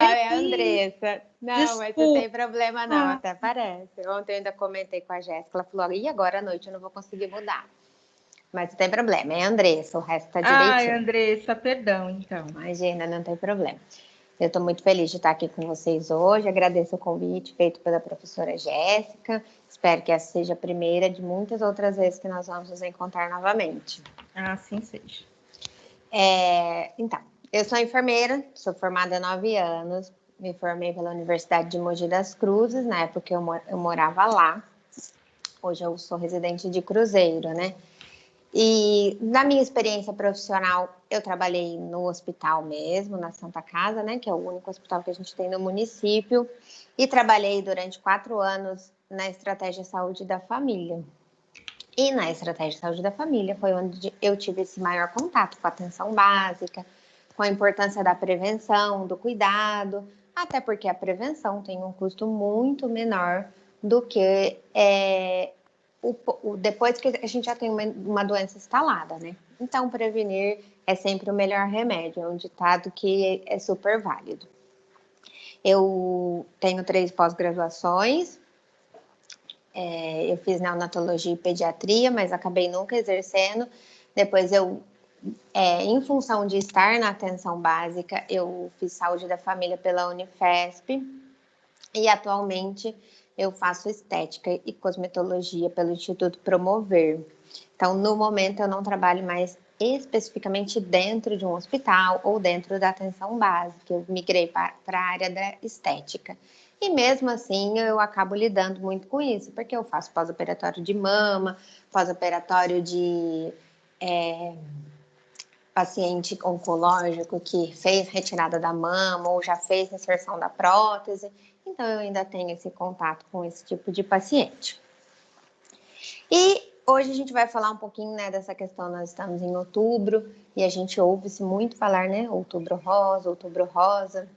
é a Andressa. Não, mas não tem problema não, Ah. até parece. Ontem eu ainda comentei com a Jéssica, ela falou, e agora à noite eu não vou conseguir mudar. Mas não tem problema, é a Andressa, o resto tá Ai, direitinho. Andressa, perdão, então. Imagina, não tem problema. Eu estou muito feliz de estar aqui com vocês hoje. Agradeço o convite feito pela professora Jéssica. Espero que essa seja a primeira de muitas outras vezes que nós vamos nos encontrar novamente. Assim seja. Então, eu sou enfermeira, sou formada há 9 anos. Me formei pela Universidade de Mogi das Cruzes, na época eu morava lá. Hoje eu sou residente de Cruzeiro, né? E na minha experiência profissional, eu trabalhei no hospital mesmo, na Santa Casa, né, que é o único hospital que a gente tem no município, e trabalhei durante 4 anos na estratégia saúde da família. E na estratégia saúde da família foi onde eu tive esse maior contato com a atenção básica, com a importância da prevenção, do cuidado, até porque a prevenção tem um custo muito menor do que depois que a gente já tem uma doença instalada, né? Então, prevenir é sempre o melhor remédio, é um ditado que é super válido. Eu tenho 3 pós-graduações, eu fiz neonatologia e pediatria, mas acabei nunca exercendo. Depois em função de estar na atenção básica, eu fiz saúde da família pela Unifesp e atualmente eu faço estética e cosmetologia pelo Instituto Promover. Então, no momento, eu não trabalho mais especificamente dentro de um hospital ou dentro da atenção básica. Eu migrei para a área da estética. E mesmo assim, eu acabo lidando muito com isso, porque eu faço pós-operatório de mama, pós-operatório de paciente oncológico que fez retirada da mama ou já fez inserção da prótese. Então, eu ainda tenho esse contato com esse tipo de paciente. E hoje a gente vai falar um pouquinho, né, dessa questão. Nós estamos em outubro e a gente ouve-se muito falar, né, outubro rosa.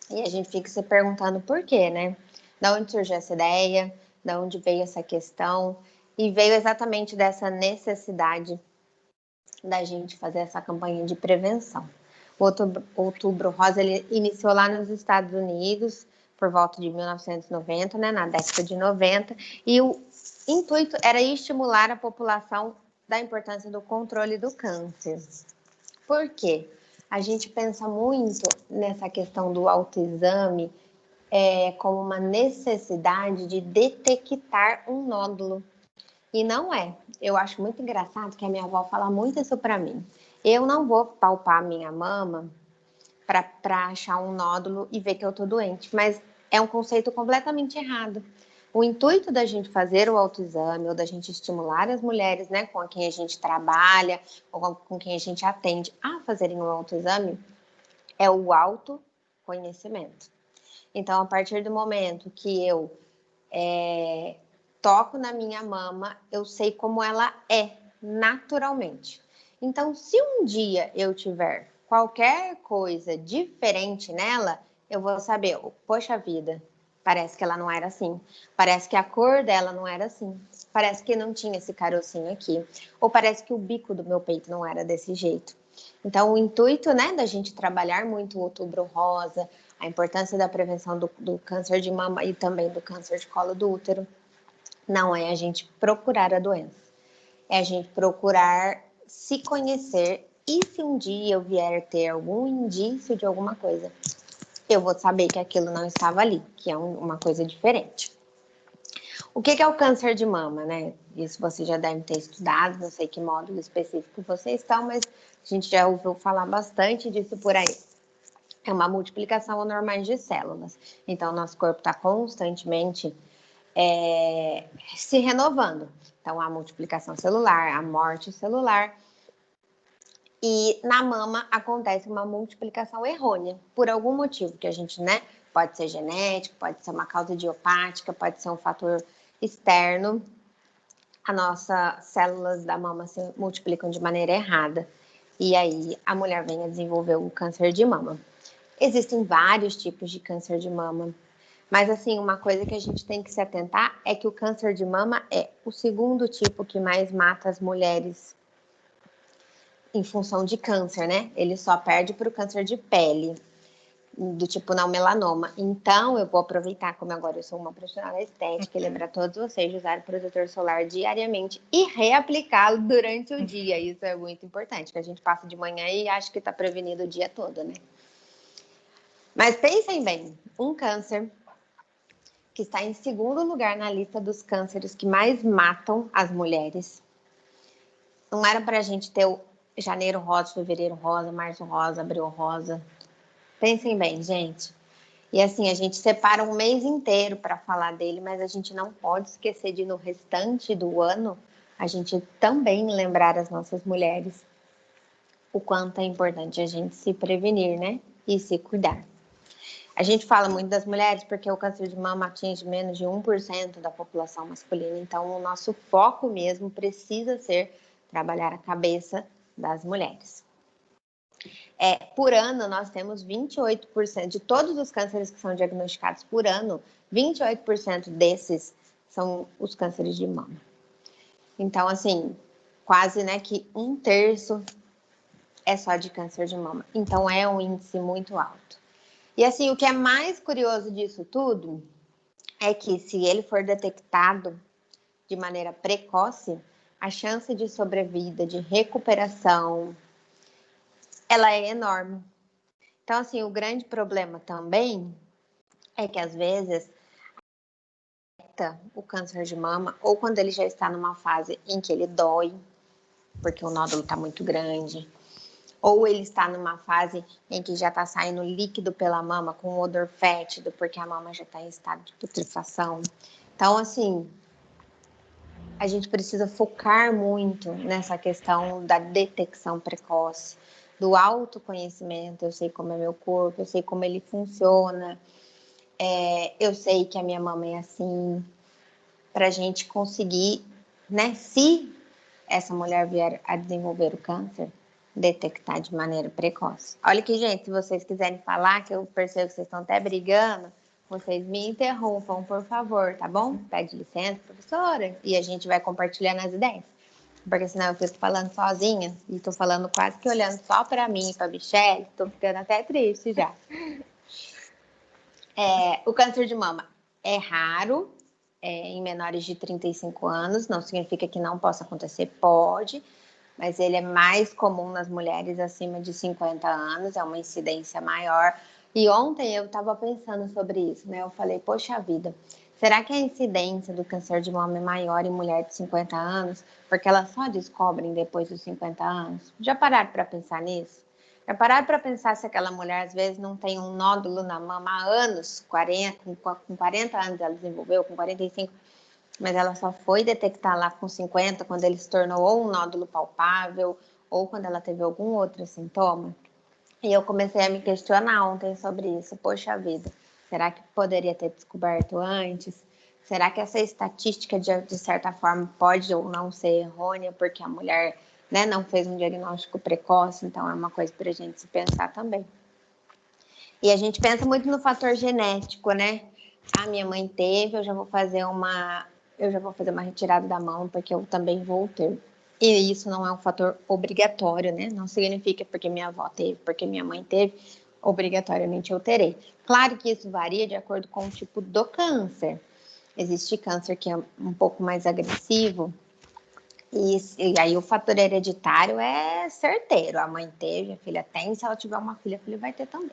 E a gente fica se perguntando por quê, né? Da onde surgiu essa ideia? Da onde veio essa questão? E veio exatamente dessa necessidade da gente fazer essa campanha de prevenção. O Outubro Rosa ele iniciou lá nos Estados Unidos por volta de 1990, né, na década de 90, e o intuito era estimular a população da importância do controle do câncer. Por quê? A gente pensa muito nessa questão do autoexame como uma necessidade de detectar um nódulo. E não é. Eu acho muito engraçado que a minha avó fala muito isso para mim. Eu não vou palpar a minha mama para achar um nódulo e ver que eu tô doente, mas é um conceito completamente errado. O intuito da gente fazer o autoexame ou da gente estimular as mulheres, né, com quem a gente trabalha ou com quem a gente atende a fazerem o autoexame é o autoconhecimento. Então, a partir do momento que eu toco na minha mama, eu sei como ela é naturalmente. Então, se um dia eu tiver qualquer coisa diferente nela, eu vou saber, poxa vida, parece que ela não era assim. Parece que a cor dela não era assim. Parece que não tinha esse carocinho aqui. Ou parece que o bico do meu peito não era desse jeito. Então, o intuito, né, da gente trabalhar muito o Outubro Rosa, a importância da prevenção do câncer de mama e também do câncer de colo do útero, não é a gente procurar a doença, é a gente procurar se conhecer e se um dia eu vier ter algum indício de alguma coisa, eu vou saber que aquilo não estava ali, que é uma coisa diferente. O que é o câncer de mama, né? Isso você já deve ter estudado, não sei que módulo específico vocês estão, mas a gente já ouviu falar bastante disso por aí. É uma multiplicação anormal de células. Então, nosso corpo está constantemente se renovando. Então, a multiplicação celular, a morte celular. E na mama acontece uma multiplicação errônea, por algum motivo que a gente, né? Pode ser genético, pode ser uma causa idiopática, pode ser um fator externo. As nossas células da mama se multiplicam de maneira errada. E aí a mulher vem a desenvolver o câncer de mama. Existem vários tipos de câncer de mama. Mas, assim, uma coisa que a gente tem que se atentar é que o câncer de mama é o segundo tipo que mais mata as mulheres em função de câncer, né? Ele só perde para o câncer de pele. do tipo não melanoma. Então, eu vou aproveitar, como agora eu sou uma profissional da estética, e lembrar todos vocês de usar o protetor solar diariamente e reaplicá-lo durante o dia. Isso é muito importante, que a gente passa de manhã e acha que está prevenido o dia todo, né? Mas pensem bem, um câncer que está em segundo lugar na lista dos cânceres que mais matam as mulheres. Não era para a gente ter o janeiro rosa, fevereiro rosa, março rosa, abril rosa. Pensem bem, gente. E assim, a gente separa um mês inteiro para falar dele, mas a gente não pode esquecer de, no restante do ano, a gente também lembrar as nossas mulheres o quanto é importante a gente se prevenir, né? E se cuidar. A gente fala muito das mulheres porque o câncer de mama atinge menos de 1% da população masculina. Então, o nosso foco mesmo precisa ser trabalhar a cabeça das mulheres. Por ano, nós temos 28% de todos os cânceres que são diagnosticados por ano, 28% desses são os cânceres de mama. Então, assim, quase, né, que 1/3 é só de câncer de mama. Então, é um índice muito alto. E assim, o que é mais curioso disso tudo é que se ele for detectado de maneira precoce, a chance de sobrevida, de recuperação, ela é enorme. Então, assim, o grande problema também é que às vezes o câncer de mama, ou quando ele já está numa fase em que ele dói, porque o nódulo está muito grande, ou ele está numa fase em que já está saindo líquido pela mama com um odor fétido, porque a mama já está em estado de putrefação. Então, assim, a gente precisa focar muito nessa questão da detecção precoce, do autoconhecimento. Eu sei como é meu corpo, eu sei como ele funciona, eu sei que a minha mama é assim, para a gente conseguir, né, se essa mulher vier a desenvolver o câncer, detectar de maneira precoce. Olha aqui, gente, se vocês quiserem falar, que eu percebo que vocês estão até brigando, vocês me interrompam, por favor, tá bom? Pede licença, professora, e a gente vai compartilhando as ideias. Porque senão eu fico falando sozinha e tô falando quase que olhando só para mim e para Michelle, tô ficando até triste já. O câncer de mama é raro, em menores de 35 anos, não significa que não possa acontecer, pode, mas ele é mais comum nas mulheres acima de 50 anos, é uma incidência maior. E ontem eu estava pensando sobre isso, né? Eu falei, poxa vida, será que a incidência do câncer de mama é maior em mulher de 50 anos? Porque elas só descobrem depois dos 50 anos? Já pararam para pensar nisso? Já pararam para pensar se aquela mulher, às vezes, não tem um nódulo na mama há anos, 40, com 40 anos ela desenvolveu, com 45, mas ela só foi detectar lá com 50, quando ele se tornou ou um nódulo palpável, ou quando ela teve algum outro sintoma. E eu comecei a me questionar ontem sobre isso. Poxa vida, será que poderia ter descoberto antes? Será que essa estatística, de certa forma, pode ou não ser errônea, porque a mulher, né, não fez um diagnóstico precoce? Então, é uma coisa para a gente se pensar também. E a gente pensa muito no fator genético, né? A minha mãe teve, eu já vou fazer uma retirada da mão, porque eu também vou ter. E isso não é um fator obrigatório, né? Não significa porque minha avó teve, porque minha mãe teve, obrigatoriamente eu terei. Claro que isso varia de acordo com o tipo do câncer. Existe câncer que é um pouco mais agressivo, e aí o fator hereditário é certeiro. A mãe teve, a filha tem, se ela tiver uma filha, a filha vai ter também.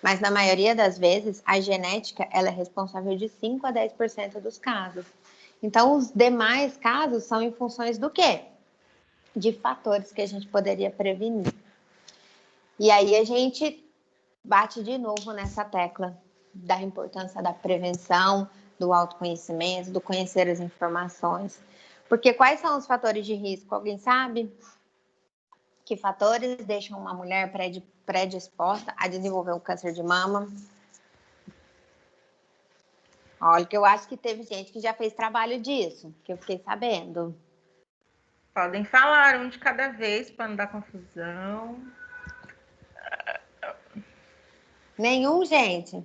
Mas na maioria das vezes, a genética ela é responsável de 5 a 10% dos casos. Então, os demais casos são em funções do quê? De fatores que a gente poderia prevenir. E aí a gente bate de novo nessa tecla da importância da prevenção, do autoconhecimento, do conhecer as informações. Porque quais são os fatores de risco? Alguém sabe? Que fatores deixam uma mulher predisposta a desenvolver um câncer de mama? Olha, que eu acho que teve gente que já fez trabalho disso, que eu fiquei sabendo. Podem falar um de cada vez para não dar confusão. Nenhum, gente.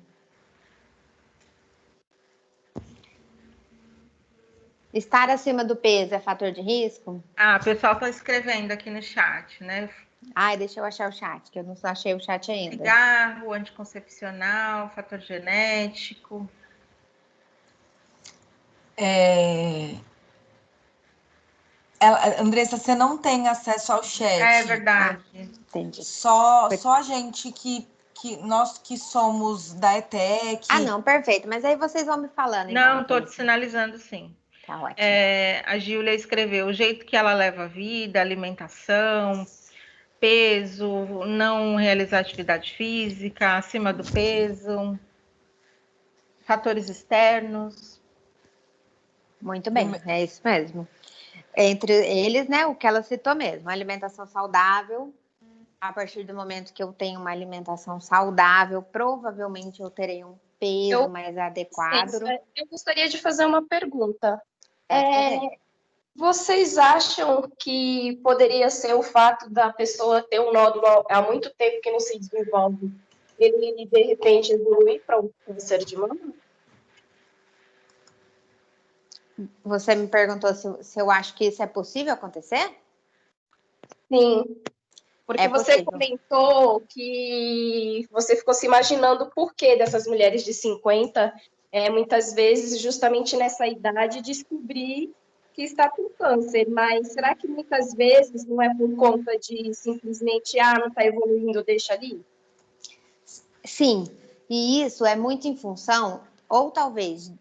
Estar acima do peso é fator de risco? O pessoal está escrevendo aqui no chat, né? Ai, deixa eu achar o chat, que eu não achei o chat ainda. Cigarro, anticoncepcional, fator genético. Andressa, você não tem acesso ao chat. É verdade. Entendi. Só a gente nós que somos da ETEC. Ah, não, perfeito. Mas aí vocês vão me falando. Não, então, estou te sinalizando sim. Tá ótimo. A Gíulia escreveu o jeito que ela leva a vida, alimentação, peso, não realizar atividade física, acima do peso, fatores externos. Muito bem, é isso mesmo. Entre eles, né, o que ela citou mesmo, alimentação saudável. A partir do momento que eu tenho uma alimentação saudável, provavelmente eu terei um peso mais adequado. Eu gostaria de fazer uma pergunta. Pode Vocês acham que poderia ser o fato da pessoa ter um nódulo há muito tempo que não se desenvolve, ele de repente evoluir para um câncer de mama? Você me perguntou se eu acho que isso é possível acontecer? Sim, porque você possível. comentou que você ficou se imaginando o porquê dessas mulheres de 50, muitas vezes, justamente nessa idade, descobrir que está com câncer. Mas será que muitas vezes não é por conta de simplesmente, não está evoluindo, deixa ali? Sim, e isso é muito em função, ou talvez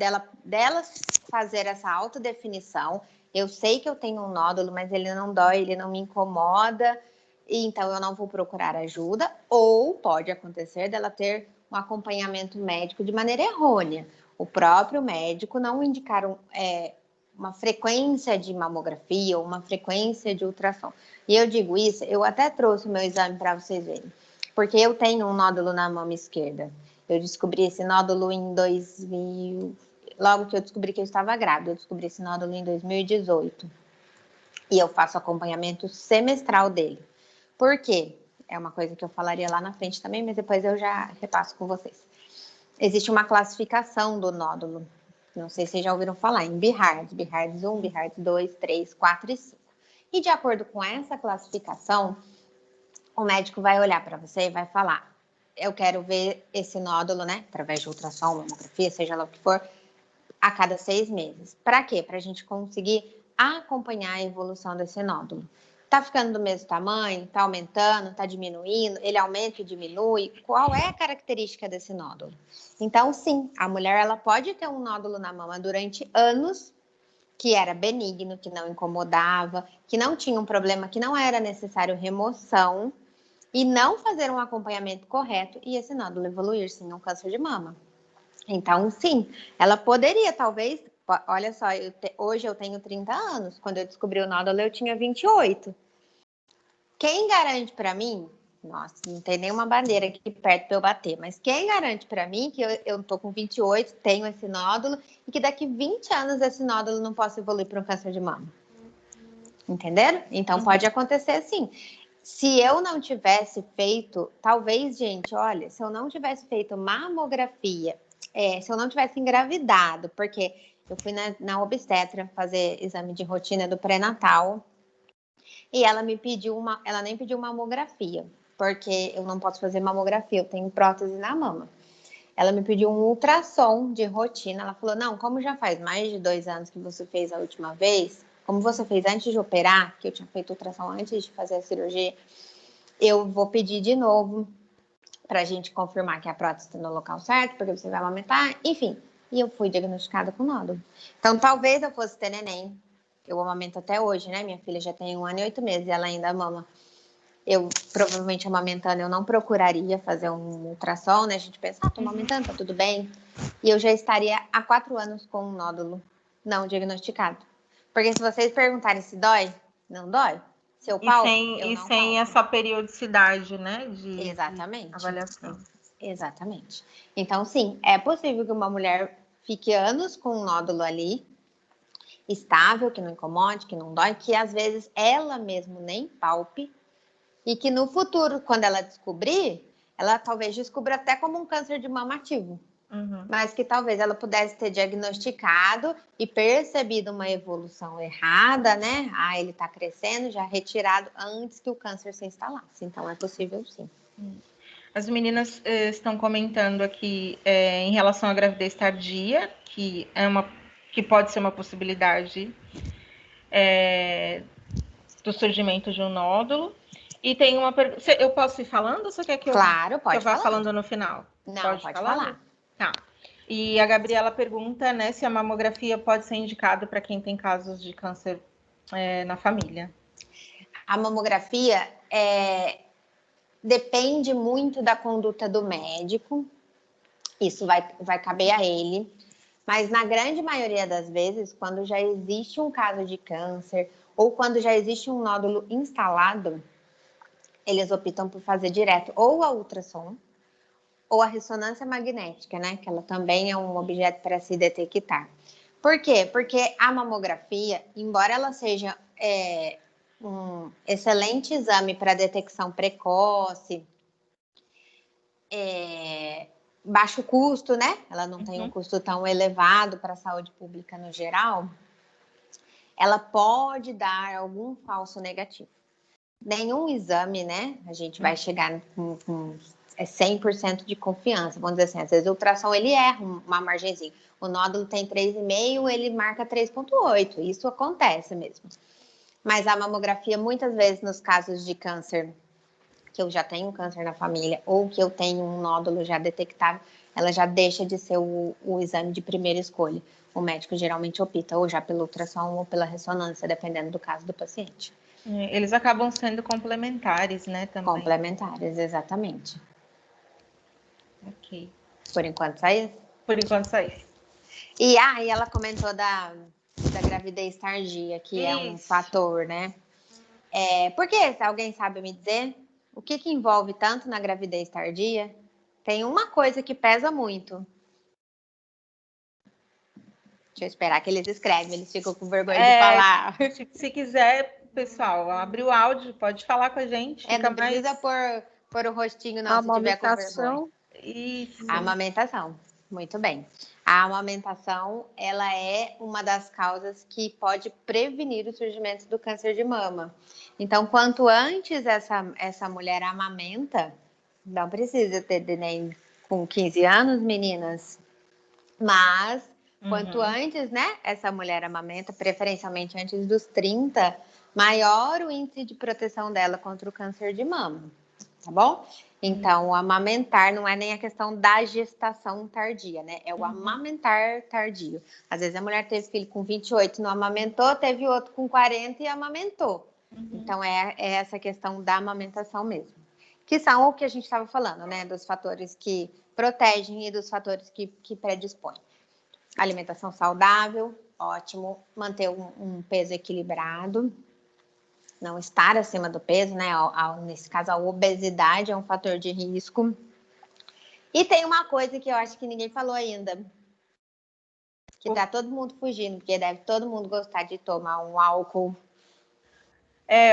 dela fazer essa autodefinição. Eu sei que eu tenho um nódulo, mas ele não dói, ele não me incomoda, e então eu não vou procurar ajuda. Ou pode acontecer dela ter um acompanhamento médico de maneira errônea. O próprio médico não indicar uma frequência de mamografia ou uma frequência de ultrassom. E eu digo isso, eu até trouxe o meu exame para vocês verem. Porque eu tenho um nódulo na mama esquerda. Eu descobri esse nódulo em 2000. Logo que eu descobri que eu estava grávida, eu descobri esse nódulo em 2018. E eu faço acompanhamento semestral dele. Por quê? É uma coisa que eu falaria lá na frente também, mas depois eu já repasso com vocês. Existe uma classificação do nódulo. Não sei se vocês já ouviram falar em BIHARDS. BIHARDS 1, BIHARDS 2, 3, 4 e 5. E de acordo com essa classificação, o médico vai olhar para você e vai falar: eu quero ver esse nódulo, né? Através de ultrassom, mamografia, seja lá o que for, a cada 6 meses. Para quê? Para a gente conseguir acompanhar a evolução desse nódulo. Tá ficando do mesmo tamanho? Tá aumentando? Tá diminuindo? Ele aumenta e diminui? Qual é a característica desse nódulo? Então, sim, a mulher ela pode ter um nódulo na mama durante anos, que era benigno, que não incomodava, que não tinha um problema, que não era necessário remoção, e não fazer um acompanhamento correto e esse nódulo evoluir, sim, a um câncer de mama. Então, sim, ela poderia, talvez, olha só, hoje eu tenho 30 anos, quando eu descobri o nódulo eu tinha 28. Quem garante para mim, nossa, não tem nenhuma bandeira aqui perto para eu bater, mas quem garante para mim que eu tô com 28, tenho esse nódulo, e que daqui 20 anos esse nódulo não possa evoluir para um câncer de mama? Entenderam? Então, pode acontecer sim. Se eu não tivesse feito, talvez, gente, olha, se eu não tivesse feito mamografia, se eu não tivesse engravidado, porque eu fui na obstetra fazer exame de rotina do pré-natal e ela nem pediu mamografia, porque eu não posso fazer mamografia, eu tenho prótese na mama. Ela me pediu um ultrassom de rotina, ela falou, não, como já faz mais de 2 anos que você fez a última vez, como você fez antes de operar, que eu tinha feito ultrassom antes de fazer a cirurgia, eu vou pedir de novo pra gente confirmar que a prótese está no local certo, porque você vai amamentar, enfim. E eu fui diagnosticada com nódulo. Então, talvez eu fosse ter neném. Eu amamento até hoje, né? Minha filha já tem 1 ano e 8 meses e ela ainda mama. Eu, provavelmente, amamentando, eu não procuraria fazer um ultrassom, né? A gente pensa, tô amamentando, tá tudo bem. E eu já estaria há 4 anos com um nódulo não diagnosticado. Porque se vocês perguntarem se dói, não dói. Seu pau, e sem essa periodicidade, né? Exatamente. De avaliação. Exatamente. Então, sim, é possível que uma mulher fique anos com um nódulo ali, estável, que não incomode, que não dói, que às vezes ela mesmo nem palpe, e que no futuro, quando ela descobrir, ela talvez descubra até como um câncer de mama ativo. mas que talvez ela pudesse ter diagnosticado e percebido uma evolução errada, né? Ah, ele está crescendo, já retirado antes que o câncer se instalasse. Então, é possível sim. As meninas estão comentando aqui em relação à gravidez tardia, que pode ser uma possibilidade do surgimento de um nódulo. E tem uma pergunta. Eu posso ir falando ou você quer que eu, claro, pode que eu vá falar. falando no final? Não, pode falar. Tá. E a Gabriela pergunta, né, se a mamografia pode ser indicada para quem tem casos de câncer na família. A mamografia depende muito da conduta do médico. Isso vai caber a ele. Mas na grande maioria das vezes, quando já existe um caso de câncer ou quando já existe um nódulo instalado, eles optam por fazer direto ou a ultrassom ou a ressonância magnética, né? Que ela também é um objeto para se detectar. Por quê? Porque a mamografia, embora ela seja um excelente exame para detecção precoce, baixo custo, né? Ela não tem um custo tão elevado para a saúde pública no geral. Ela pode dar algum falso negativo. Nenhum exame, né? A gente vai chegar com 100% de confiança. Vamos dizer assim, às vezes o ultrassom ele erra uma margenzinha. O nódulo tem 3,5, ele marca 3,8. Isso acontece mesmo. Mas a mamografia, muitas vezes, nos casos de câncer, que eu já tenho câncer na família ou que eu tenho um nódulo já detectável, ela já deixa de ser o exame de primeira escolha. O médico geralmente opta ou já pelo ultrassom ou pela ressonância, dependendo do caso do paciente. Eles acabam sendo complementares, né, também. Complementares, exatamente. Ok. Por enquanto, só isso? Por enquanto, só isso. E ela comentou da gravidez tardia, que é um fator, né? Por que? Se alguém sabe me dizer, o que envolve tanto na gravidez tardia? Tem uma coisa que pesa muito. Deixa eu esperar que eles escrevem, eles ficam com vergonha de falar. Se quiser, pessoal, abre o áudio, pode falar com a gente. Não precisa pôr o rostinho, não, se tiver com vergonha. Isso. A amamentação, muito bem. A amamentação, ela é uma das causas que pode prevenir o surgimento do câncer de mama. Então, quanto antes essa mulher amamenta, não precisa ter nem com 15 anos, meninas, mas quanto antes, né, essa mulher amamenta, preferencialmente antes dos 30, maior o índice de proteção dela contra o câncer de mama, tá bom? Então, o amamentar não é nem a questão da gestação tardia, né? É o amamentar tardio. Às vezes a mulher teve filho com 28, não amamentou, teve outro com 40 e amamentou. Então, é essa questão da amamentação mesmo. Que são o que a gente estava falando, né? Dos fatores que protegem e dos fatores que predispõem. Alimentação saudável, ótimo. Manter um peso equilibrado. Não estar acima do peso, né? Nesse caso, a obesidade é um fator de risco. E tem uma coisa que eu acho que ninguém falou ainda. Que tá todo mundo fugindo, porque deve todo mundo gostar de tomar um álcool.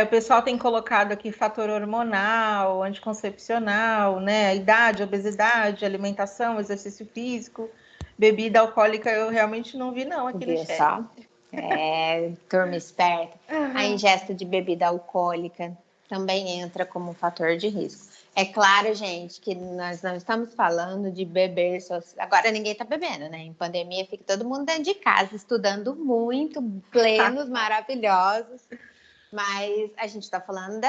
O pessoal tem colocado aqui fator hormonal, anticoncepcional, né? Idade, obesidade, alimentação, exercício físico, bebida alcoólica, eu realmente não vi, não, aqui no chat. Só? Turma esperta. A ingesta de bebida alcoólica também entra como fator de risco. É claro, gente, que nós não estamos falando de beber só. Agora ninguém está bebendo, né? Em pandemia fica todo mundo dentro de casa, estudando muito, plenos, maravilhosos. Mas a gente está falando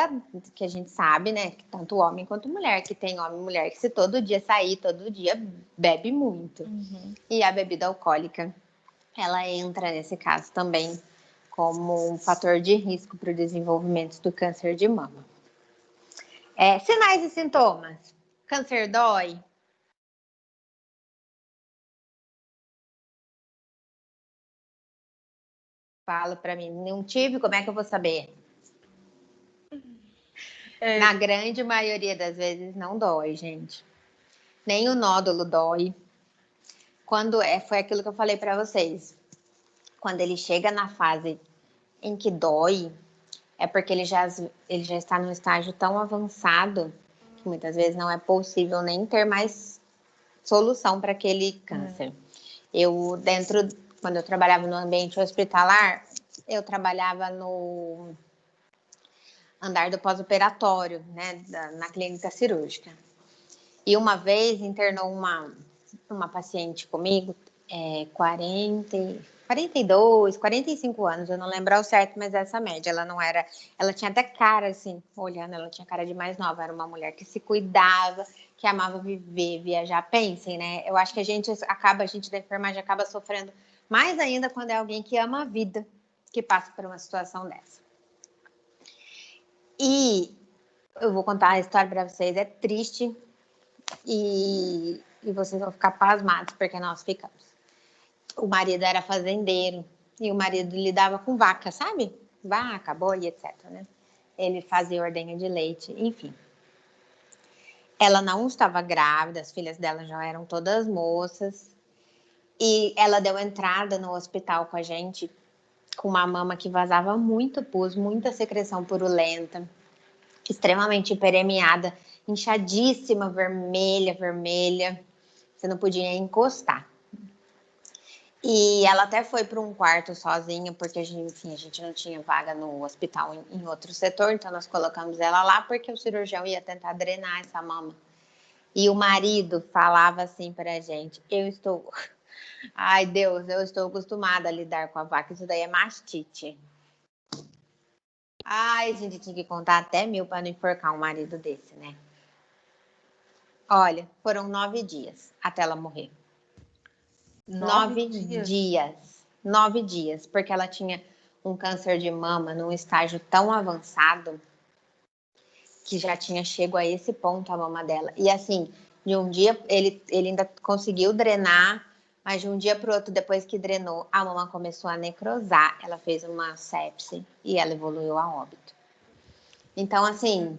que a gente sabe, né? Que tanto homem quanto mulher, que tem homem e mulher que se todo dia sair, todo dia bebe muito. E a bebida alcoólica, ela entra nesse caso também como um fator de risco para o desenvolvimento do câncer de mama. Sinais e sintomas. Câncer dói? Fala para mim. Não tive, como é que eu vou saber? Na grande maioria das vezes não dói, gente. Nem o nódulo dói. Quando foi aquilo que eu falei para vocês. Quando ele chega na fase em que dói, é porque ele já está num estágio tão avançado que muitas vezes não é possível nem ter mais solução para aquele câncer. Quando eu trabalhava no ambiente hospitalar, eu trabalhava no andar do pós-operatório, né, na clínica cirúrgica. E uma vez internou uma paciente comigo, 42, 45 anos, eu não lembro ao certo, mas essa média, ela tinha até cara assim, olhando, ela tinha cara de mais nova, era uma mulher que se cuidava, que amava viver, viajar. Pensem, né? Eu acho que a gente da enfermagem acaba sofrendo mais ainda quando é alguém que ama a vida, que passa por uma situação dessa. E eu vou contar a história para vocês, é triste e vocês vão ficar pasmados, porque nós ficamos. O marido era fazendeiro e o marido lidava com vaca, sabe? Vaca, boi, etc, né? Ele fazia ordenha de leite, enfim. Ela não estava grávida, as filhas dela já eram todas moças. E ela deu entrada no hospital com a gente com uma mama que vazava muito pus, muita secreção purulenta, extremamente hiperemiada, inchadíssima, vermelha. Você não podia encostar. E ela até foi para um quarto sozinha, porque a gente não tinha vaga no hospital em outro setor, então nós colocamos ela lá porque o cirurgião ia tentar drenar essa mama. E o marido falava assim para a gente, ai Deus, eu estou acostumada a lidar com a vaca, isso daí é mastite. Ai, a gente tinha que contar até 1000 para não enforcar um marido desse, né? Olha, foram 9 dias até ela morrer. 9 dias. 9 dias, porque ela tinha um câncer de mama num estágio tão avançado que já tinha chego a esse ponto a mama dela. E assim, de um dia, ele ainda conseguiu drenar, mas de um dia para o outro, depois que drenou, a mama começou a necrosar, ela fez uma sepse e ela evoluiu a óbito. Então, assim,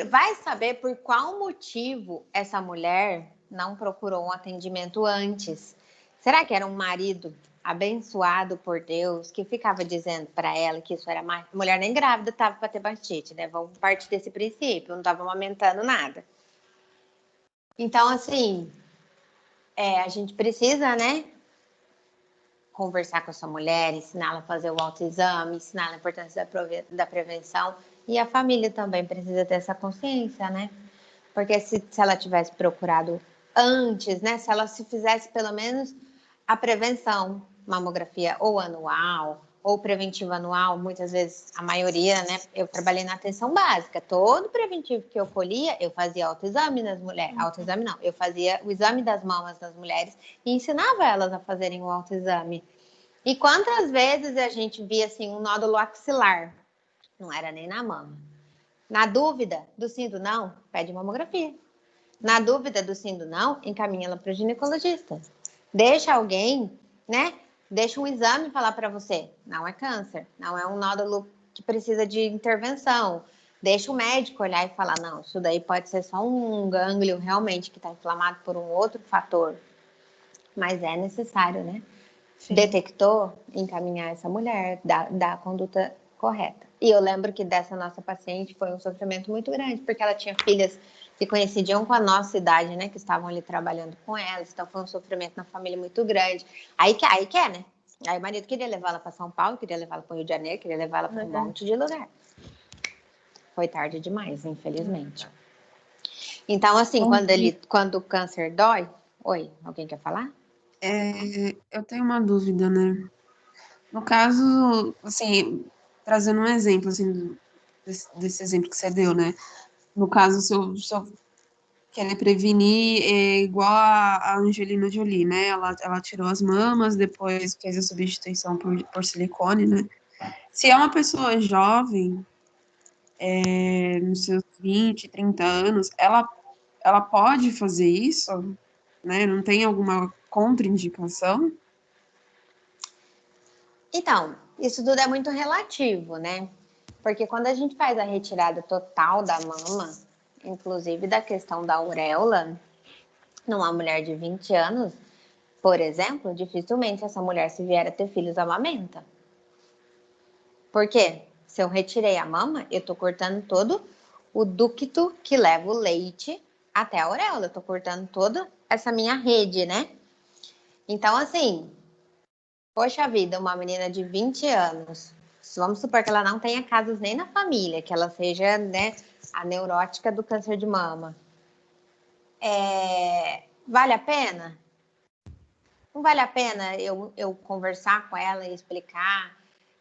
vai saber por qual motivo essa mulher não procurou um atendimento antes. Será que era um marido abençoado por Deus que ficava dizendo para ela que isso era mais... Mulher nem grávida estava para ter mastite, né? Vamos partir desse princípio, não estava amamentando nada. Então, assim, a gente precisa, né, conversar com essa mulher, ensiná-la a fazer o autoexame, ensinar a importância da prevenção. E a família também precisa ter essa consciência, né? Porque se ela tivesse procurado antes, né? Se ela se fizesse pelo menos a prevenção, mamografia ou anual, ou preventiva anual, muitas vezes, a maioria, né? Eu trabalhei na atenção básica. Todo preventivo que eu colhia, eu fazia autoexame nas mulheres. Autoexame não, eu fazia o exame das mamas das mulheres e ensinava elas a fazerem o autoexame. E quantas vezes a gente via, assim, um nódulo axilar? Não era nem na mama. Na dúvida do sim, do não, pede mamografia. Na dúvida do sim, do não, encaminha ela para o ginecologista. Deixa alguém, né? Deixa um exame falar para você. Não é câncer, não é um nódulo que precisa de intervenção. Deixa o médico olhar e falar, não, isso daí pode ser só um gânglio realmente que está inflamado por um outro fator. Mas é necessário, né? Sim. Detectou, encaminhar essa mulher, dar a conduta correta. E eu lembro que dessa nossa paciente foi um sofrimento muito grande, porque ela tinha filhas que coincidiam com a nossa idade, né? Que estavam ali trabalhando com elas. Então, foi um sofrimento na família muito grande. Aí quer, né? Aí o marido queria levar ela para São Paulo, queria levar ela para o Rio de Janeiro, queria levar ela para um monte de lugar. Foi tarde demais, infelizmente. Então, assim, quando o câncer dói... Oi, alguém quer falar? Eu tenho uma dúvida, né? No caso, assim, trazendo um exemplo, assim, desse exemplo que você deu, né? No caso, se eu querer prevenir, é igual a Angelina Jolie, né? Ela tirou as mamas, depois fez a substituição por silicone, né? Se é uma pessoa jovem, nos seus 20, 30 anos, ela pode fazer isso, né? Não tem alguma contraindicação? Então, isso tudo é muito relativo, né? Porque quando a gente faz a retirada total da mama, inclusive da questão da auréola, numa mulher de 20 anos, por exemplo, dificilmente essa mulher, se vier a ter filhos, amamenta. Por quê? Se eu retirei a mama, eu tô cortando todo o ducto que leva o leite até a auréola. Eu tô cortando toda essa minha rede, né? Então, assim, poxa vida, uma menina de 20 anos, vamos supor que ela não tenha casos nem na família, que ela seja, né, a neurótica do câncer de mama. Vale a pena? Não vale a pena eu conversar com ela e explicar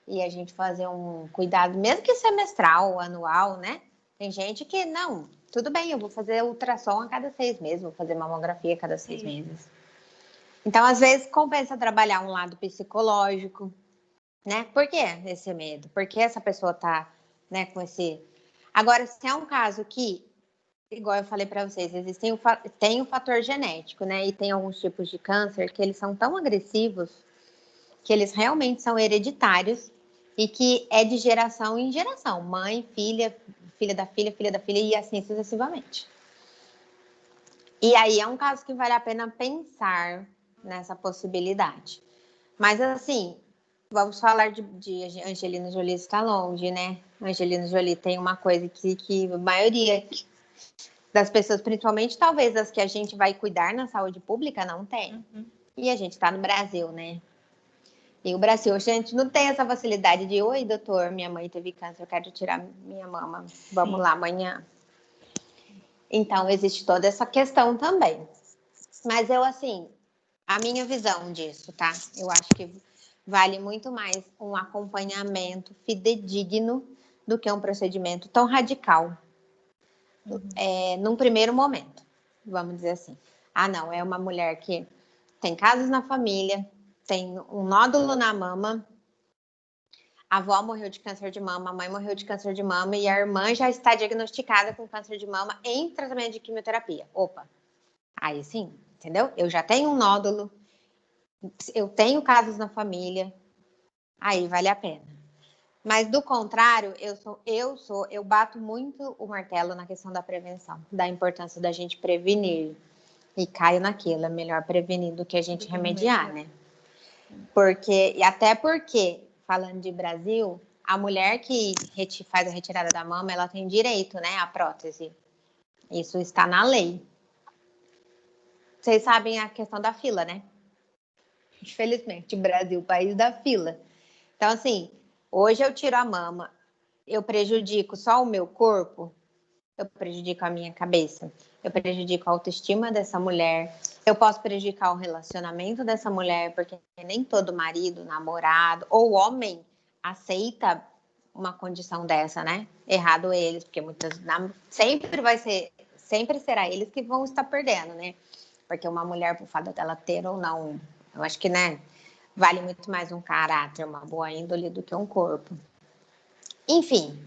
e a gente fazer um cuidado, mesmo que semestral, anual, né? Tem gente que, não, tudo bem, eu vou fazer ultrassom a cada 6 meses, vou fazer mamografia a cada 6 meses. Então, às vezes, compensa trabalhar um lado psicológico, né? Por que esse medo? Por que essa pessoa tá, né, com esse... Agora, se é um caso que, igual eu falei para vocês, tem o fator genético, né? E tem alguns tipos de câncer que eles são tão agressivos que eles realmente são hereditários e que é de geração em geração. Mãe, filha, filha da filha e assim sucessivamente. E aí é um caso que vale a pena pensar nessa possibilidade. Mas assim, vamos falar de Angelina Jolie está longe, né? Angelina Jolie tem uma coisa que a maioria das pessoas, principalmente talvez as que a gente vai cuidar na saúde pública, não tem. E a gente está no Brasil, né? E o Brasil, a gente não tem essa facilidade de, oi, doutor, minha mãe teve câncer, eu quero tirar minha mama, vamos lá amanhã. Então, existe toda essa questão também. Mas eu, assim, a minha visão disso, tá? Eu acho que vale muito mais um acompanhamento fidedigno do que um procedimento tão radical. Num primeiro momento, vamos dizer assim. Ah, não, é uma mulher que tem casos na família, tem um nódulo na mama, a avó morreu de câncer de mama, a mãe morreu de câncer de mama e a irmã já está diagnosticada com câncer de mama em tratamento de quimioterapia. Opa, aí sim, entendeu? Eu já tenho um nódulo, eu tenho casos na família, aí vale a pena. Mas do contrário, eu bato muito o martelo na questão da prevenção, da importância da gente prevenir. E caio naquilo, é melhor prevenir do que a gente remediar, né? E até porque, falando de Brasil, a mulher que faz a retirada da mama, ela tem direito, né, à prótese. Isso está na lei. Vocês sabem a questão da fila, né? Infelizmente, Brasil, país da fila. Então, assim, hoje eu tiro a mama, eu prejudico só o meu corpo, eu prejudico a minha cabeça, eu prejudico a autoestima dessa mulher, eu posso prejudicar o relacionamento dessa mulher, porque nem todo marido, namorado ou homem aceita uma condição dessa, né? Errado eles, porque sempre será eles que vão estar perdendo, né? Porque uma mulher, por fato dela ter ou não, eu acho que, né, vale muito mais um caráter, uma boa índole do que um corpo. Enfim,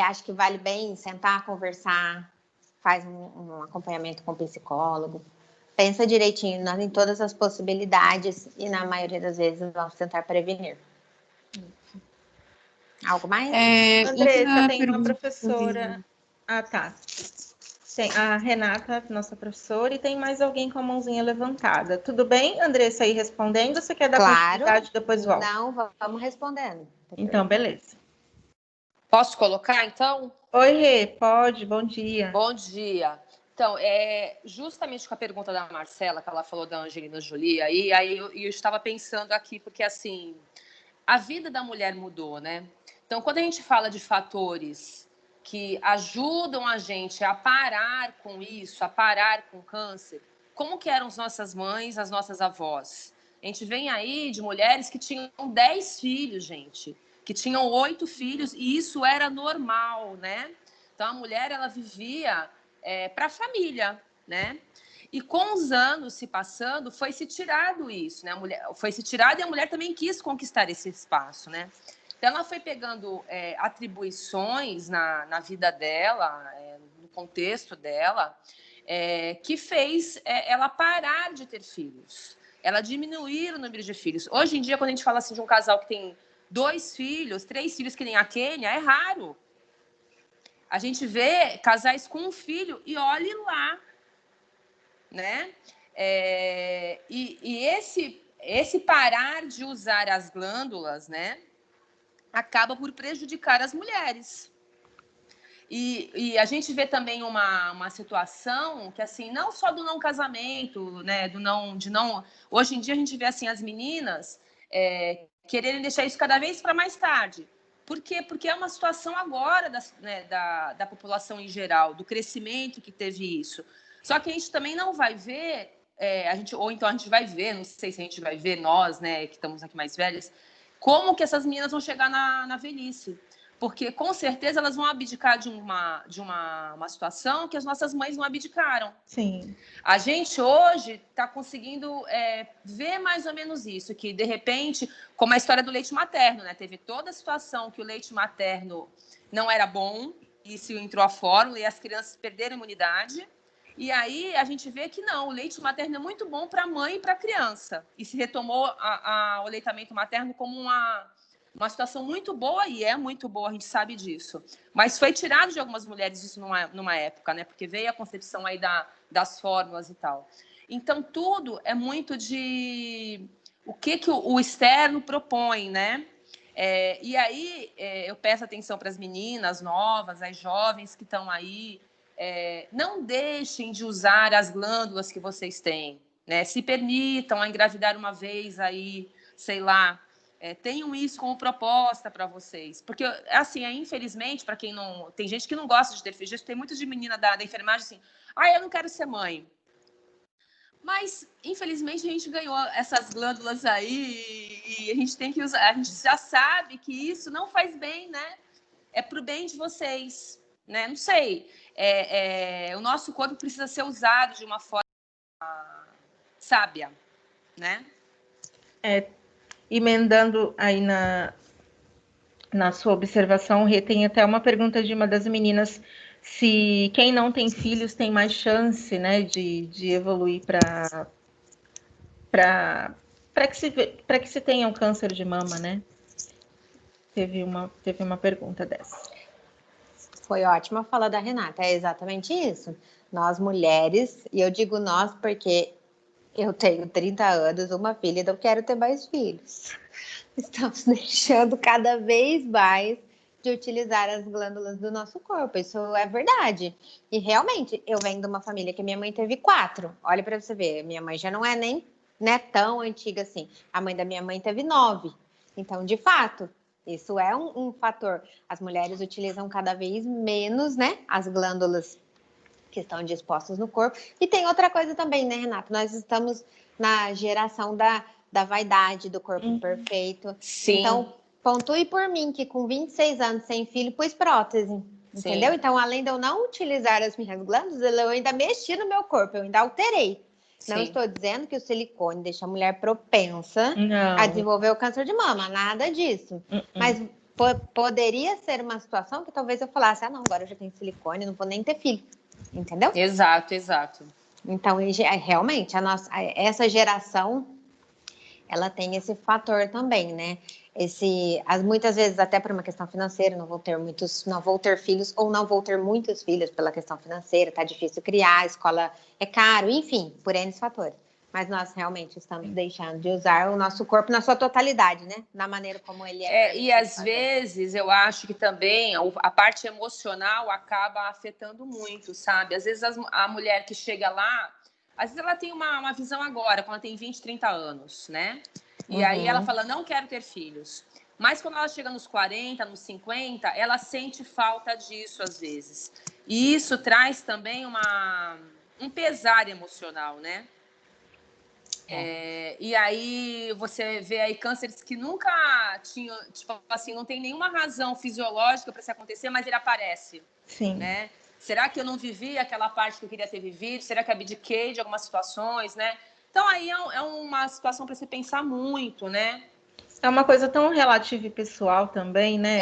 acho que vale bem sentar, conversar, faz um acompanhamento com o psicólogo, pensa direitinho em todas as possibilidades e, na maioria das vezes, vamos tentar prevenir. Algo mais? Andressa, tem uma professora... Ah, tá. Tem a Renata, nossa professora, e tem mais alguém com a mãozinha levantada. Tudo bem, Andressa, aí respondendo? Ou você quer dar continuidade, depois volta? Não, vamos respondendo. Então, beleza. Posso colocar, então? Oi, Rê, pode, bom dia. Bom dia. Então, justamente com a pergunta da Marcela, que ela falou da Angelina Jolie, aí eu estava pensando aqui, porque, assim, a vida da mulher mudou, né? Então, quando a gente fala de fatores que ajudam a gente a parar com isso, a parar com o câncer, como que eram as nossas mães, as nossas avós? A gente vem aí de mulheres que tinham 10 filhos, gente, que tinham 8 filhos, e isso era normal, né? Então, a mulher, ela vivia para a família, né? E com os anos se passando, foi se tirado isso, né? Foi se tirado e a mulher também quis conquistar esse espaço, né? Então, ela foi pegando atribuições na vida dela, no contexto dela, que fez ela parar de ter filhos, ela diminuir o número de filhos. Hoje em dia, quando a gente fala assim de um casal que tem 2 filhos, 3 filhos, que nem a Kênia, é raro. A gente vê casais com 1 filho e olhe lá, né? E esse parar de usar as glândulas, né, acaba por prejudicar as mulheres. E a gente vê também uma situação que, assim, não só do não casamento, né? Hoje em dia a gente vê, assim, as meninas quererem deixar isso cada vez para mais tarde. Por quê? Porque é uma situação agora da população em geral, do crescimento que teve isso. Só que a gente também não vai ver, ou então a gente vai ver, não sei se a gente vai ver, nós, né, que estamos aqui mais velhas, como que essas meninas vão chegar na velhice. Porque, com certeza, elas vão abdicar de uma situação que as nossas mães não abdicaram. Sim. A gente, hoje, está conseguindo ver mais ou menos isso, que, de repente, como a história do leite materno, né? Teve toda a situação que o leite materno não era bom, isso entrou a fórmula, e as crianças perderam a imunidade. E aí, a gente vê que não, o leite materno é muito bom para a mãe e para a criança. E se retomou o aleitamento materno como uma situação muito boa, e é muito boa, a gente sabe disso. Mas foi tirado de algumas mulheres isso numa época, né? Porque veio a concepção aí das fórmulas e tal. Então, tudo é muito de o que o externo propõe, né? E aí, eu peço atenção para as meninas novas, as jovens que estão aí. Não deixem de usar as glândulas que vocês têm, né? Se permitam a engravidar uma vez aí, sei lá, tenham isso como proposta para vocês. Porque, assim, infelizmente, para quem não... Tem gente que não gosta de ter filhos. Tem muitas de menina da enfermagem assim, eu não quero ser mãe. Mas, infelizmente, a gente ganhou essas glândulas aí e a gente tem que usar. A gente já sabe que isso não faz bem, né? É pro bem de vocês, né? Não sei. O nosso corpo precisa ser usado de uma forma sábia, né? Emendando aí na sua observação, Rê, tem até uma pergunta de uma das meninas, se quem não tem filhos tem mais chance, né, de evoluir para que se tenha um câncer de mama, né? Teve uma pergunta dessa. Foi ótima a fala da Renata, é exatamente isso. Nós mulheres, e eu digo nós porque eu tenho 30 anos, uma filha, e não quero ter mais filhos. Estamos deixando cada vez mais de utilizar as glândulas do nosso corpo. Isso é verdade. E realmente, eu venho de uma família que minha mãe teve 4. Olha para você ver, minha mãe já não é nem tão antiga assim. A mãe da minha mãe teve 9. Então, de fato, isso é um fator. As mulheres utilizam cada vez menos, né, as glândulas que estão dispostas no corpo. E tem outra coisa também, né, Renata? Nós estamos na geração da vaidade, do corpo perfeito. Sim. Então, pontue por mim que com 26 anos sem filho, pus prótese. Entendeu? Sim. Então, além de eu não utilizar as minhas glândulas, eu ainda mexi no meu corpo, eu ainda alterei. Sim. Não estou dizendo que o silicone deixa a mulher propensa Não. a desenvolver o câncer de mama, nada disso. Mas poderia ser uma situação que talvez eu falasse, não, agora eu já tenho silicone, não vou nem ter filho. Entendeu? Exato. Então, realmente, essa geração, ela tem esse fator também, né? Muitas vezes, até por uma questão financeira, não vou ter filhos, ou não vou ter muitos filhos pela questão financeira, tá difícil criar, a escola é caro, enfim, por N fatores. Mas nós realmente estamos deixando de usar o nosso corpo na sua totalidade, né? Na maneira como ele é. E às vezes eu acho que também a parte emocional acaba afetando muito, sabe? Às vezes a mulher que chega lá, às vezes ela tem uma visão agora, quando ela tem 20, 30 anos, né? E aí ela fala, não quero ter filhos. Mas quando ela chega nos 40, nos 50, ela sente falta disso às vezes. E isso traz também um pesar emocional, né? E aí você vê aí cânceres que nunca tinham, tipo assim, não tem nenhuma razão fisiológica para isso acontecer, mas ele aparece. Sim. Né? Será que eu não vivi aquela parte que eu queria ter vivido? Será que abdiquei de algumas situações, né? Então aí é uma situação para se pensar muito, né? É uma coisa tão relativa e pessoal também, né?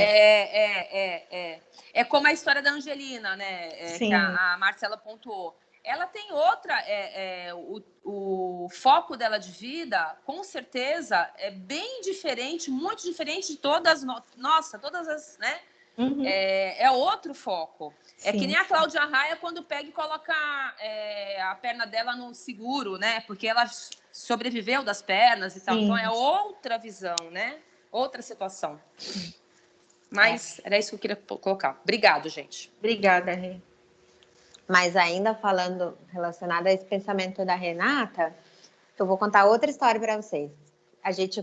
É como a história da Angelina, né? Que a Marcela pontuou. Ela tem outra, o foco dela de vida, com certeza, é bem diferente, muito diferente de todas as, né? É outro foco. Sim. É que nem a Cláudia Raia quando pega e coloca a perna dela no seguro, né? Porque ela sobreviveu das pernas e tal. Então é outra visão, né? Outra situação. Mas era isso que eu queria colocar. Obrigado, gente. Obrigada, Rê. Mas ainda falando relacionado a esse pensamento da Renata, eu vou contar outra história para vocês.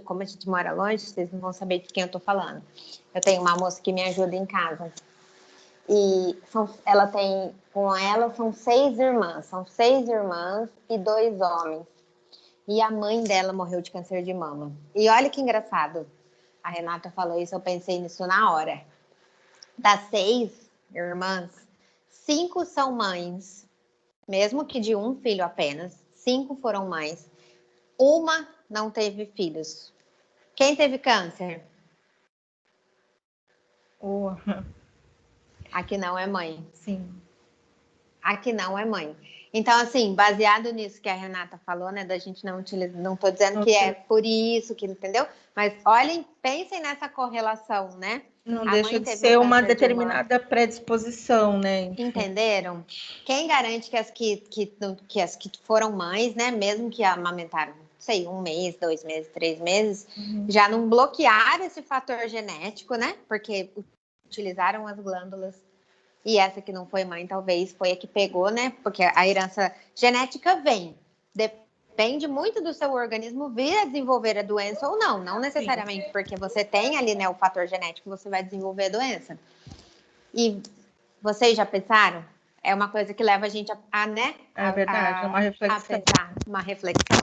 Como a gente mora longe, vocês não vão saber de quem eu tô falando. Eu tenho uma moça que me ajuda em casa. E com ela são 6 irmãs. São 6 irmãs e 2 homens. E a mãe dela morreu de câncer de mama. E olha que engraçado. A Renata falou isso, eu pensei nisso na hora. Das 6 irmãs, 5 são mães. Mesmo que de um filho apenas. 5 foram mães. Uma não teve filhos. Quem teve câncer? Aqui não é mãe. Sim. Aqui não é mãe. Então, assim, baseado nisso que a Renata falou, né, da gente não utilizar, não estou dizendo que é por isso, que entendeu? Mas olhem, pensem nessa correlação, né? Não A deixa mãe de teve ser um uma câncer de determinada predisposição, né? Enfim. Entenderam? Quem garante que as que foram mães, né, mesmo que amamentaram, sei, 1 mês, 2 meses, 3 meses, já não bloquearam esse fator genético, né? Porque utilizaram as glândulas. E essa que não foi mãe, talvez foi a que pegou, né? Porque a herança genética vem. Depende muito do seu organismo vir a desenvolver a doença ou não. Não necessariamente porque você tem ali, né, o fator genético, você vai desenvolver a doença. E vocês já pensaram? É uma coisa que leva a gente né? É verdade, uma reflexão. A pensar, uma reflexão.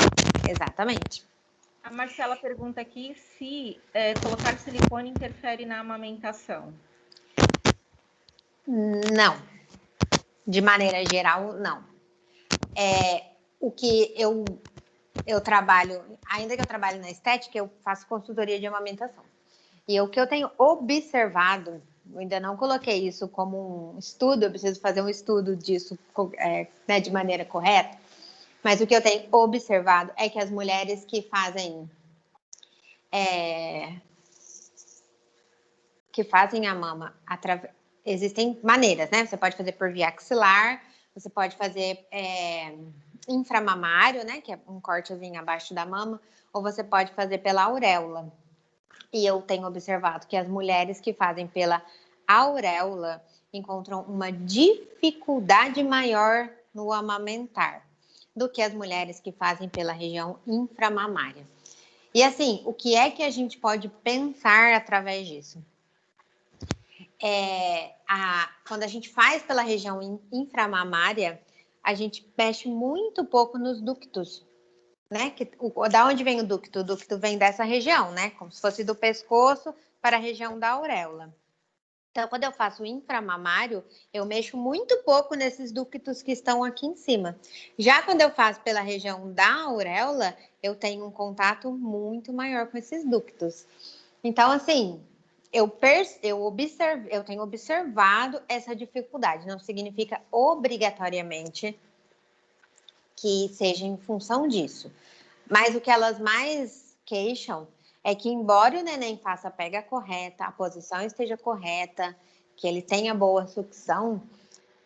Exatamente. A Marcela pergunta aqui se colocar silicone interfere na amamentação. Não. De maneira geral, não. O que eu trabalho, ainda que eu trabalhe na estética, eu faço consultoria de amamentação. E o que eu tenho observado, eu ainda não coloquei isso como um estudo, eu preciso fazer um estudo disso né, de maneira correta, mas o que eu tenho observado é que as mulheres que fazem a mama existem maneiras, né? Você pode fazer por via axilar, você pode fazer inframamário, né? Que é um cortezinho abaixo da mama, ou você pode fazer pela auréola. E eu tenho observado que as mulheres que fazem pela auréola encontram uma dificuldade maior no amamentar do que as mulheres que fazem pela região inframamária. E assim, o que é que a gente pode pensar através disso? Quando a gente faz pela região inframamária, a gente mexe muito pouco nos ductos, né? Da onde vem o ducto? O ducto vem dessa região, né? Como se fosse do pescoço para a região da auréola. Então, quando eu faço o inframamário, eu mexo muito pouco nesses ductos que estão aqui em cima. Já quando eu faço pela região da auréola, eu tenho um contato muito maior com esses ductos. Então, assim, eu tenho observado essa dificuldade. Não significa obrigatoriamente que seja em função disso. Mas o que elas mais queixam é que, embora o neném faça a pega correta, a posição esteja correta, que ele tenha boa sucção,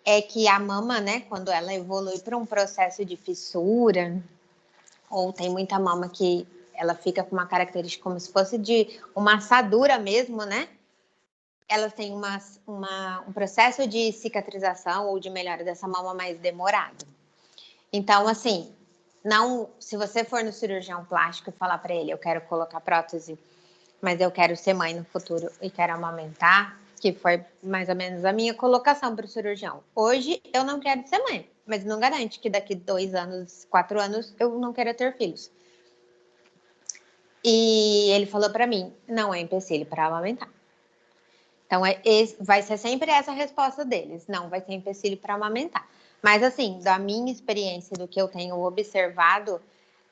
é que a mama, né, quando ela evolui para um processo de fissura, ou tem muita mama que ela fica com uma característica como se fosse de uma assadura mesmo, né? Elas têm um processo de cicatrização ou de melhora dessa mama mais demorado. Então, assim, se você for no cirurgião plástico e falar para ele, eu quero colocar prótese, mas eu quero ser mãe no futuro e quero amamentar, que foi mais ou menos a minha colocação para o cirurgião. Hoje, eu não quero ser mãe, mas não garante que daqui 2 anos, 4 anos, eu não quero ter filhos. E ele falou para mim, não é empecilho para amamentar. Então, vai ser sempre essa a resposta deles, não vai ser empecilho para amamentar. Mas, assim, da minha experiência, do que eu tenho observado,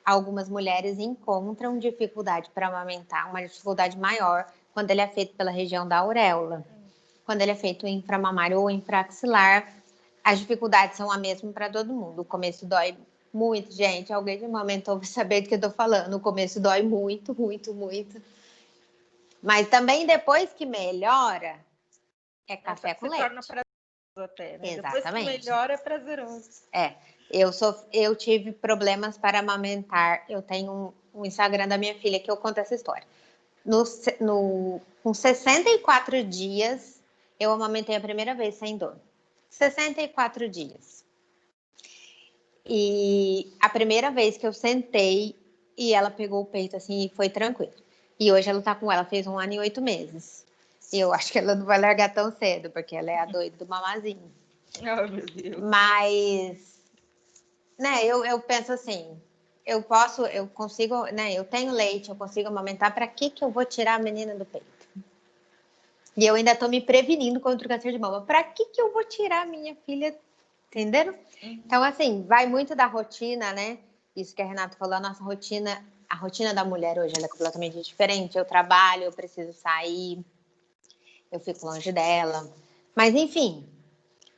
algumas mulheres encontram dificuldade para amamentar, uma dificuldade maior quando ele é feito pela região da auréola. Quando ele é feito inframamário ou infraaxilar, as dificuldades são a mesma para todo mundo. O começo dói muito, gente. Alguém de amamentou vai saber do que eu estou falando. O começo dói muito, muito, muito. Mas também depois que melhora, é café com leite. Torna prazeroso até, né? Exatamente. Depois que melhora, é prazeroso. Eu tive problemas para amamentar. Eu tenho um Instagram da minha filha que eu conto essa história. Com 64 dias, eu amamentei a primeira vez sem dor. 64 dias. E a primeira vez que eu sentei e ela pegou o peito assim e foi tranquilo. E hoje ela tá com ela, fez 1 ano e 8 meses. E eu acho que ela não vai largar tão cedo, porque ela é a doida do mamazinho. Oh, meu Deus. Mas, né, eu penso assim, eu consigo, né, eu tenho leite, eu consigo amamentar, para que eu vou tirar a menina do peito? E eu ainda tô me prevenindo contra o câncer de mama. Para que eu vou tirar a minha filha, entenderam? Então, assim, vai muito da rotina, né? Isso que a Renata falou, a rotina da mulher hoje ela é completamente diferente. Eu trabalho, eu preciso sair, eu fico longe dela. Mas, enfim,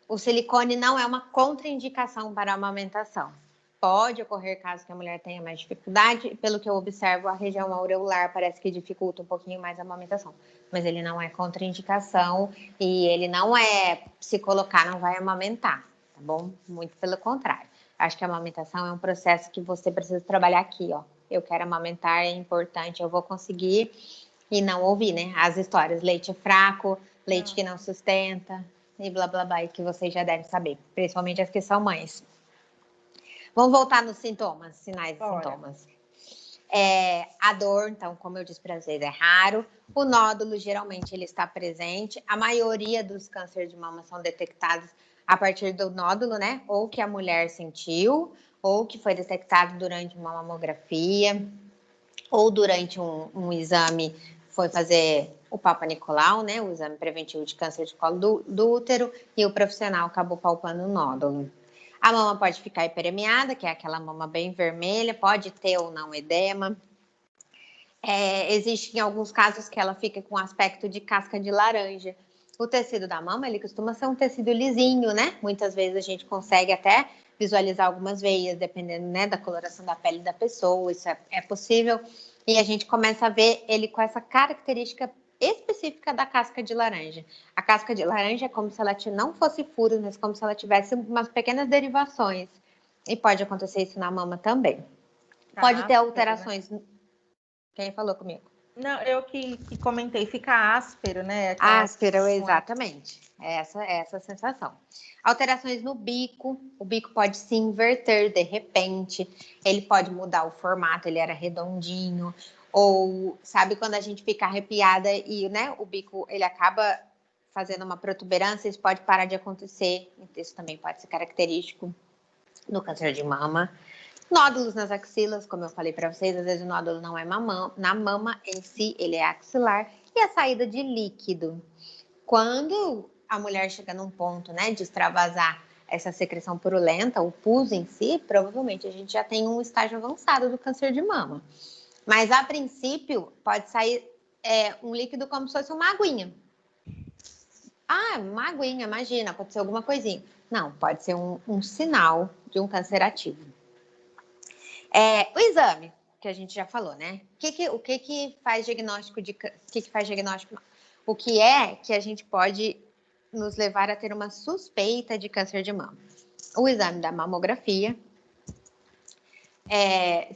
o silicone não é uma contraindicação para a amamentação. Pode ocorrer casos que a mulher tenha mais dificuldade. Pelo que eu observo, a região aureolar parece que dificulta um pouquinho mais a amamentação. Mas ele não é contraindicação e ele não é, se colocar, não vai amamentar, tá bom? Muito pelo contrário. Acho que a amamentação é um processo que você precisa trabalhar aqui, ó. Eu quero amamentar, é importante, eu vou conseguir. E não ouvir, né? As histórias, leite fraco, leite que não sustenta, e blá, blá, blá, e que vocês já devem saber, principalmente as que são mães. Vamos voltar nos sintomas, sinais e sintomas. A dor, então, como eu disse para vocês, é raro. O nódulo, geralmente, ele está presente. A maioria dos cânceres de mama são detectados a partir do nódulo, né? Ou que a mulher sentiu, ou que foi detectado durante uma mamografia, ou durante um exame, foi fazer o Papa Nicolau, né? O exame preventivo de câncer de colo do útero, e o profissional acabou palpando o nódulo. A mama pode ficar hiperemiada, que é aquela mama bem vermelha, pode ter ou não edema. Existem alguns casos que ela fica com aspecto de casca de laranja. O tecido da mama, ele costuma ser um tecido lisinho, né? Muitas vezes a gente consegue até visualizar algumas veias, dependendo, né, da coloração da pele da pessoa, isso é possível. E a gente começa a ver ele com essa característica específica da casca de laranja. A casca de laranja é como se ela não fosse furos, mas como se ela tivesse umas pequenas derivações. E pode acontecer isso na mama também. Pode ter alterações. Né? Quem falou comigo? Não, eu que comentei, fica áspero, né? Áspero, exatamente. Essa sensação. Alterações no bico, o bico pode se inverter de repente, ele pode mudar o formato, ele era redondinho, ou sabe quando a gente fica arrepiada e, né, o bico ele acaba fazendo uma protuberância, isso pode parar de acontecer, isso também pode ser característico no câncer de mama. Nódulos nas axilas, como eu falei para vocês, às vezes o nódulo não é na mama em si, ele é axilar. E a saída de líquido. Quando a mulher chega num ponto, né, de extravasar essa secreção purulenta, o pus em si, provavelmente a gente já tem um estágio avançado do câncer de mama. Mas, a princípio, pode sair um líquido como se fosse uma aguinha. Ah, uma aguinha, imagina, pode ser alguma coisinha. Não, pode ser um sinal de um câncer ativo. O exame, que a gente já falou, né? O que faz diagnóstico O que é que a gente pode nos levar a ter uma suspeita de câncer de mama? O exame da mamografia.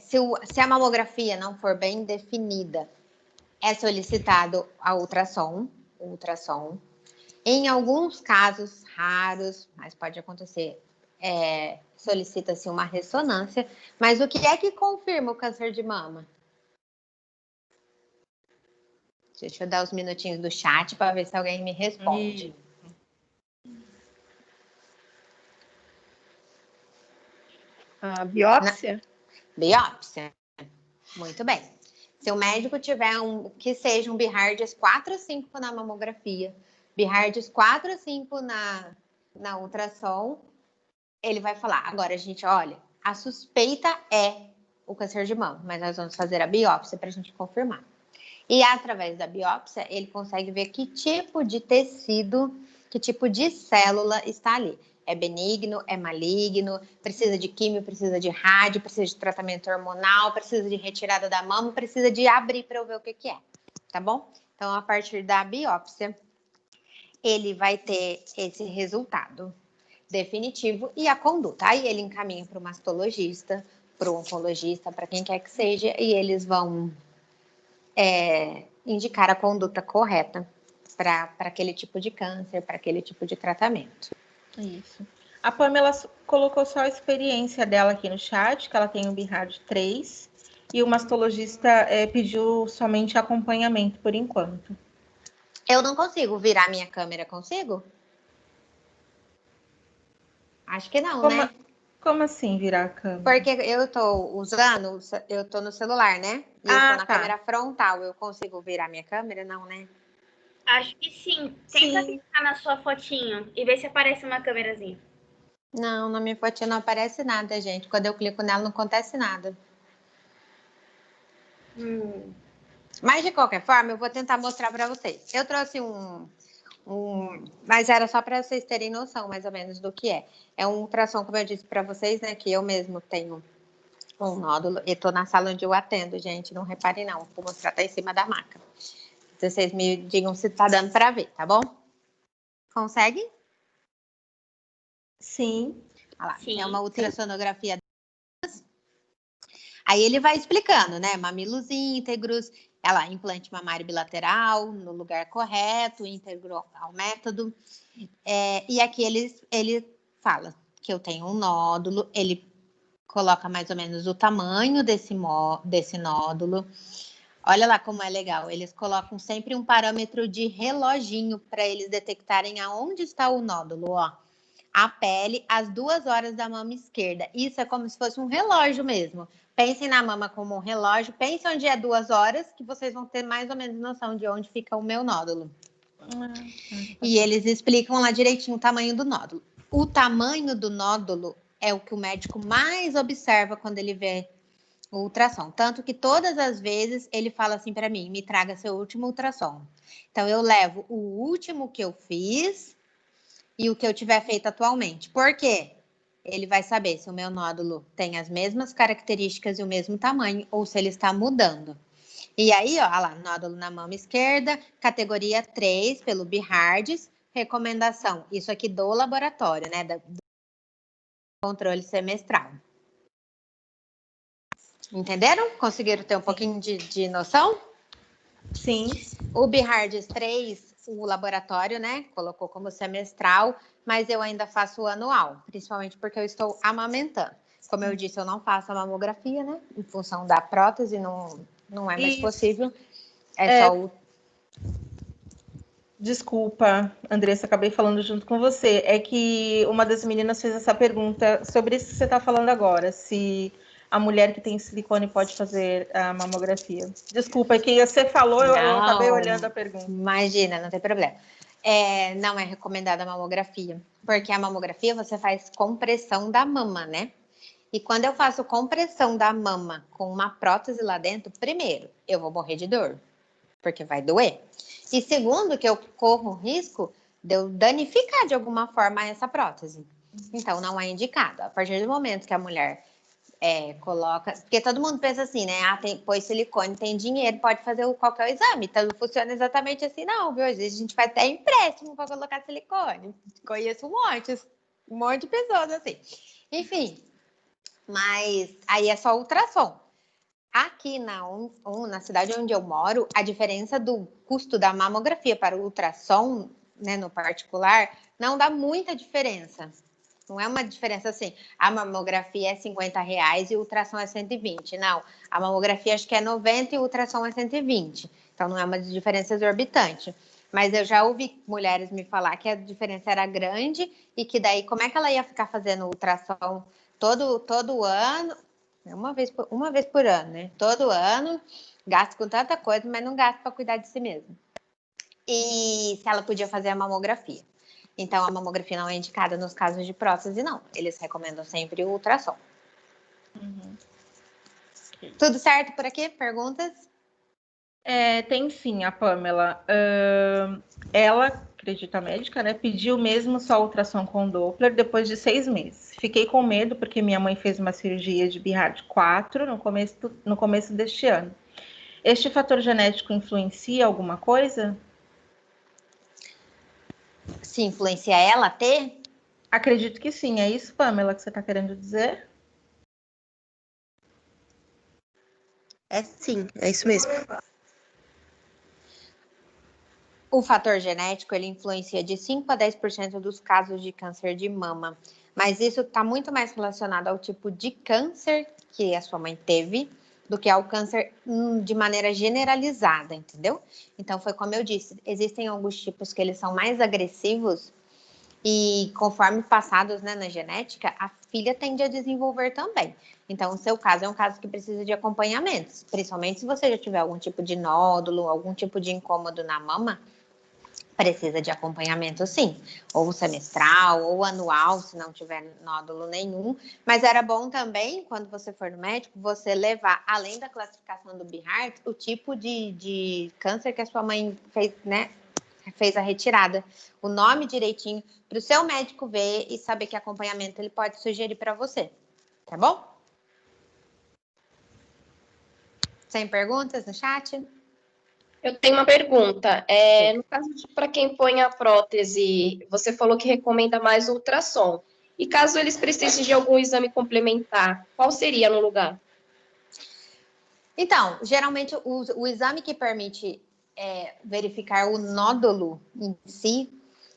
Se a mamografia não for bem definida, é solicitado a ultrassom. Em alguns casos raros, mas pode acontecer, solicita-se uma ressonância. Mas o que é que confirma o câncer de mama? Deixa eu dar os minutinhos do chat para ver se alguém me responde. A biópsia? Biópsia. Muito bem. Se o médico tiver que seja um BIHARDS 4 ou 5 na mamografia, BIHARDS 4 ou 5 na ultrassom, ele vai falar, agora, gente, olha, a suspeita é o câncer de mama, mas nós vamos fazer a biópsia para a gente confirmar. E através da biópsia, ele consegue ver que tipo de tecido, que tipo de célula está ali. É benigno, é maligno, precisa de químio, precisa de rádio, precisa de tratamento hormonal, precisa de retirada da mama, precisa de abrir para eu ver o que é, tá bom? Então, a partir da biópsia, ele vai ter esse resultado definitivo e a conduta. Aí ele encaminha para o mastologista, para o oncologista, para quem quer que seja, e eles vão indicar a conduta correta para aquele tipo de câncer, para aquele tipo de tratamento. Isso. A Pamela colocou só a experiência dela aqui no chat, que ela tem um BIHARD 3, e o mastologista pediu somente acompanhamento por enquanto. Eu não consigo virar minha câmera, consigo? Acho que não, né? Como assim virar a câmera? Porque eu tô no celular, né? E eu tô na câmera frontal. Eu consigo virar minha câmera? Não, né? Acho que sim. Tenta clicar na sua fotinho e ver se aparece uma câmerazinha. Não, na minha fotinha não aparece nada, gente. Quando eu clico nela, não acontece nada. Mas, de qualquer forma, eu vou tentar mostrar para vocês. Eu trouxe mas era só para vocês terem noção, mais ou menos, do que é. É um ultrassom, como eu disse para vocês, né? Que eu mesmo tenho um nódulo. E tô na sala onde eu atendo, gente. Não reparem, não. Vou mostrar até em cima da maca. Vocês me digam se tá dando para ver, tá bom? Consegue? Sim. Olha lá, Sim. é uma ultrassonografia. Aí ele vai explicando, né? Mamilos íntegros, implante mamário bilateral no lugar correto, íntegro ao método. E aqui ele fala que eu tenho um nódulo, ele coloca mais ou menos o tamanho desse nódulo. Olha lá como é legal. Eles colocam sempre um parâmetro de reloginho para eles detectarem aonde está o nódulo, ó. A pele, às 2 horas da mama esquerda. Isso é como se fosse um relógio mesmo. Pensem na mama como um relógio. Pensem onde é 2 horas, que vocês vão ter mais ou menos noção de onde fica o meu nódulo. E eles explicam lá direitinho o tamanho do nódulo. O tamanho do nódulo é o que o médico mais observa quando ele vê o ultrassom. Tanto que todas as vezes ele fala assim para mim, me traga seu último ultrassom. Então, eu levo o último que eu fiz e o que eu tiver feito atualmente. Por quê? Ele vai saber se o meu nódulo tem as mesmas características e o mesmo tamanho ou se ele está mudando. E aí, ó lá, nódulo na mama esquerda, categoria 3, pelo BIHARDS, recomendação, isso aqui do laboratório, né, do controle semestral. Entenderam? Conseguiram ter um pouquinho de noção? Sim. O BIHARDS 3, o laboratório, né, colocou como semestral, mas eu ainda faço anual, principalmente porque eu estou amamentando. Como eu disse, eu não faço a mamografia, né, em função da prótese, não é mais possível. Só o... Desculpa, Andressa, acabei falando junto com você. É que uma das meninas fez essa pergunta sobre isso que você está falando agora, se a mulher que tem silicone pode fazer a mamografia. Desculpa, é que você falou, eu acabei olhando a pergunta. Imagina, não tem problema. Não é recomendada a mamografia, porque a mamografia você faz compressão da mama, né? E quando eu faço compressão da mama com uma prótese lá dentro, primeiro, eu vou morrer de dor, porque vai doer. E segundo, que eu corro o risco de eu danificar de alguma forma essa prótese. Então, não é indicado. A partir do momento que a mulher coloca... Porque todo mundo pensa assim, né? Põe silicone, tem dinheiro, pode fazer qualquer exame. Então, não funciona exatamente assim, não, viu? Às vezes a gente faz até empréstimo para colocar silicone. Conheço um monte de pessoas assim. Enfim, mas aí é só ultrassom. Aqui na cidade onde eu moro, a diferença do custo da mamografia para o ultrassom, né, no particular, não dá muita diferença. Não é uma diferença assim, a mamografia é R$50 e o ultrassom é 120. Não, a mamografia acho que é 90 e o ultrassom é 120. Então, não é uma diferença exorbitante. Mas eu já ouvi mulheres me falar que a diferença era grande e que daí, como é que ela ia ficar fazendo ultrassom todo ano? Uma vez por ano, né? Todo ano, gasta com tanta coisa, mas não gasta para cuidar de si mesmo. E se ela podia fazer a mamografia. Então, a mamografia não é indicada nos casos de prótese, não. Eles recomendam sempre o ultrassom. Tudo certo por aqui? Perguntas? Tem sim, a Pamela. Ela, acredita a médica, né? Pediu mesmo só ultrassom com Doppler depois de 6 meses. Fiquei com medo porque minha mãe fez uma cirurgia de BIHARD 4 no começo deste ano. Este fator genético influencia alguma coisa? Se influencia ela a ter? Acredito que sim. É isso, Pamela, que você está querendo dizer? Sim, é isso mesmo. O fator genético, ele influencia de 5 a 10% dos casos de câncer de mama. Mas isso está muito mais relacionado ao tipo de câncer que a sua mãe teve do que ao câncer de maneira generalizada, entendeu? Então, foi como eu disse, existem alguns tipos que eles são mais agressivos e conforme passados, né, na genética, a filha tende a desenvolver também. Então, o seu caso é um caso que precisa de acompanhamentos, principalmente se você já tiver algum tipo de nódulo, algum tipo de incômodo na mama, precisa de acompanhamento sim, ou semestral, ou anual, se não tiver nódulo nenhum. Mas era bom também, quando você for no médico, você levar, além da classificação do BIHART, o tipo de câncer que a sua mãe fez, né? Fez a retirada, o nome direitinho, para o seu médico ver e saber que acompanhamento ele pode sugerir para você, tá bom? Sem perguntas no chat? Eu tenho uma pergunta. No caso de para quem põe a prótese, você falou que recomenda mais ultrassom. E caso eles precisem de algum exame complementar, qual seria no lugar? Então, geralmente o exame que permite verificar o nódulo em si,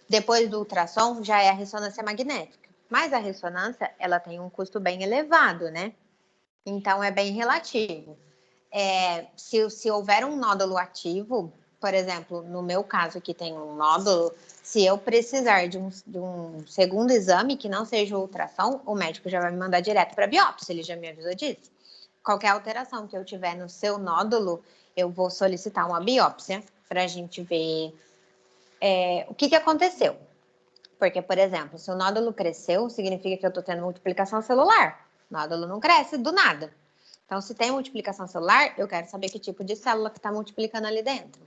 depois do ultrassom, já é a ressonância magnética. Mas a ressonância, ela tem um custo bem elevado, né? Então, é bem relativo. Se houver um nódulo ativo, por exemplo, no meu caso que tem um nódulo, se eu precisar de um segundo exame que não seja o ultrassom, o médico já vai me mandar direto para biópsia, ele já me avisou disso. Qualquer alteração que eu tiver no seu nódulo, eu vou solicitar uma biópsia para a gente ver o que aconteceu. Porque, por exemplo, se o nódulo cresceu, significa que eu estou tendo multiplicação celular. O nódulo não cresce do nada. Então, se tem multiplicação celular, eu quero saber que tipo de célula que está multiplicando ali dentro.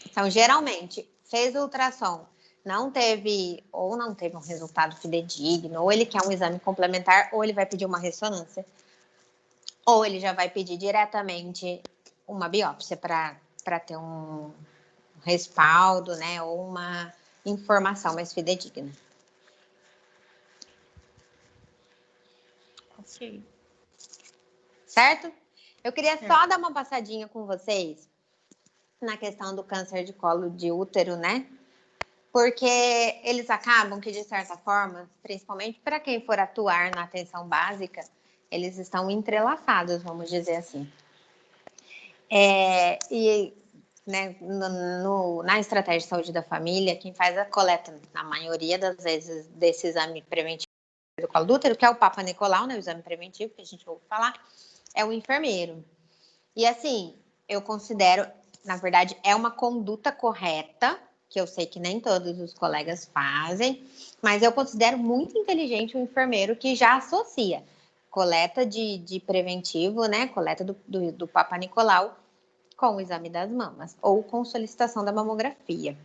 Então, geralmente, fez o ultrassom, não teve um resultado fidedigno, ou ele quer um exame complementar, ou ele vai pedir uma ressonância, ou ele já vai pedir diretamente uma biópsia para ter um respaldo, né, ou uma informação mais fidedigna. Ok. Certo? Eu queria só dar uma passadinha com vocês na questão do câncer de colo de útero, né? Porque eles acabam que, de certa forma, principalmente para quem for atuar na atenção básica, eles estão entrelaçados, vamos dizer assim. Né, na estratégia de saúde da família, quem faz a coleta, na maioria das vezes, desse exame preventivo do colo do útero, que é o Papa Nicolau, né, o exame preventivo, que a gente ouve falar, é o enfermeiro. E assim, eu considero, na verdade, é uma conduta correta, que eu sei que nem todos os colegas fazem, mas eu considero muito inteligente o enfermeiro que já associa coleta de preventivo, né, coleta do Papa Nicolau com o exame das mamas ou com solicitação da mamografia.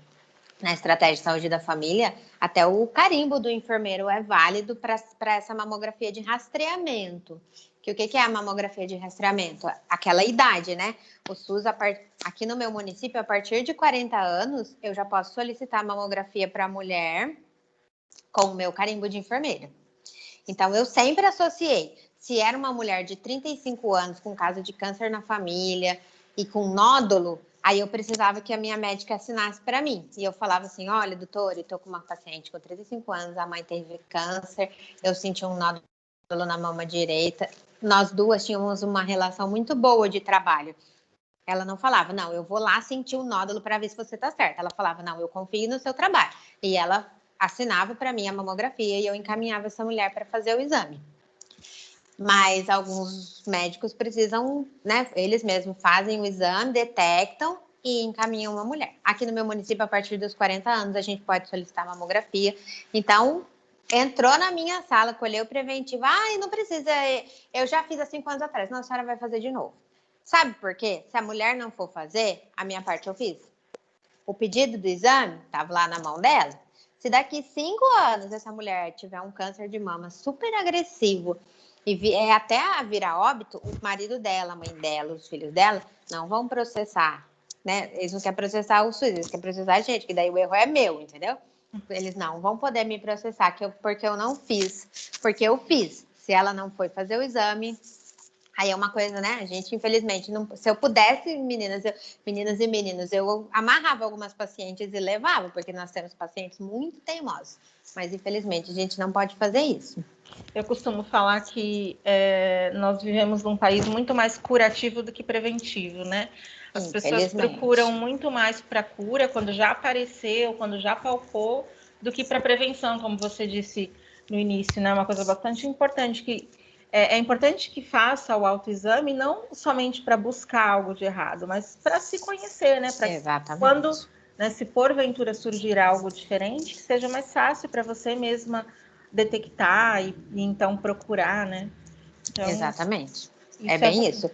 Na estratégia de saúde da família, até o carimbo do enfermeiro é válido para essa mamografia de rastreamento. Que o que é a mamografia de rastreamento? Aquela idade, né? O SUS, aqui no meu município, a partir de 40 anos, eu já posso solicitar mamografia para mulher com o meu carimbo de enfermeira. Então, eu sempre associei, se era uma mulher de 35 anos com caso de câncer na família e com nódulo, aí eu precisava que a minha médica assinasse para mim. E eu falava assim, olha, doutora, eu tô com uma paciente com 35 anos, a mãe teve câncer, eu senti um nódulo na mama direita. Nós duas tínhamos uma relação muito boa de trabalho. Ela não falava, não, eu vou lá sentir o nódulo para ver se você tá certa. Ela falava, não, eu confio no seu trabalho. E ela assinava para mim a mamografia e eu encaminhava essa mulher para fazer o exame. Mas alguns médicos precisam, né? Eles mesmos fazem o exame, detectam e encaminham uma mulher. Aqui no meu município, a partir dos 40 anos, a gente pode solicitar mamografia. Então, entrou na minha sala, colheu o preventivo. Não precisa, eu já fiz há 5 anos atrás. Não, a senhora vai fazer de novo. Sabe por quê? Se a mulher não for fazer, a minha parte eu fiz. O pedido do exame estava lá na mão dela. Se daqui 5 anos essa mulher tiver um câncer de mama super agressivo e até a virar óbito, o marido dela, a mãe dela, os filhos dela, não vão processar, né? Eles não querem processar o SUS, eles querem processar a gente, que daí o erro é meu, entendeu? Eles não vão poder me processar porque eu não fiz. Porque eu fiz. Se ela não foi fazer o exame, Aí é uma coisa, né? A gente, infelizmente, não, se eu pudesse, meninas e meninos, eu amarrava algumas pacientes e levava, porque nós temos pacientes muito teimosos. Mas, infelizmente, a gente não pode fazer isso. Eu costumo falar que nós vivemos num país muito mais curativo do que preventivo, né? As pessoas procuram muito mais para cura quando já apareceu, quando já palpou, do que para prevenção, como você disse no início, né? Uma coisa bastante importante que é importante que faça o autoexame não somente para buscar algo de errado, mas para se conhecer, né? Exatamente. Quando, né, se porventura surgir algo diferente, que seja mais fácil para você mesma detectar e então procurar, né? Então, exatamente. É bem isso.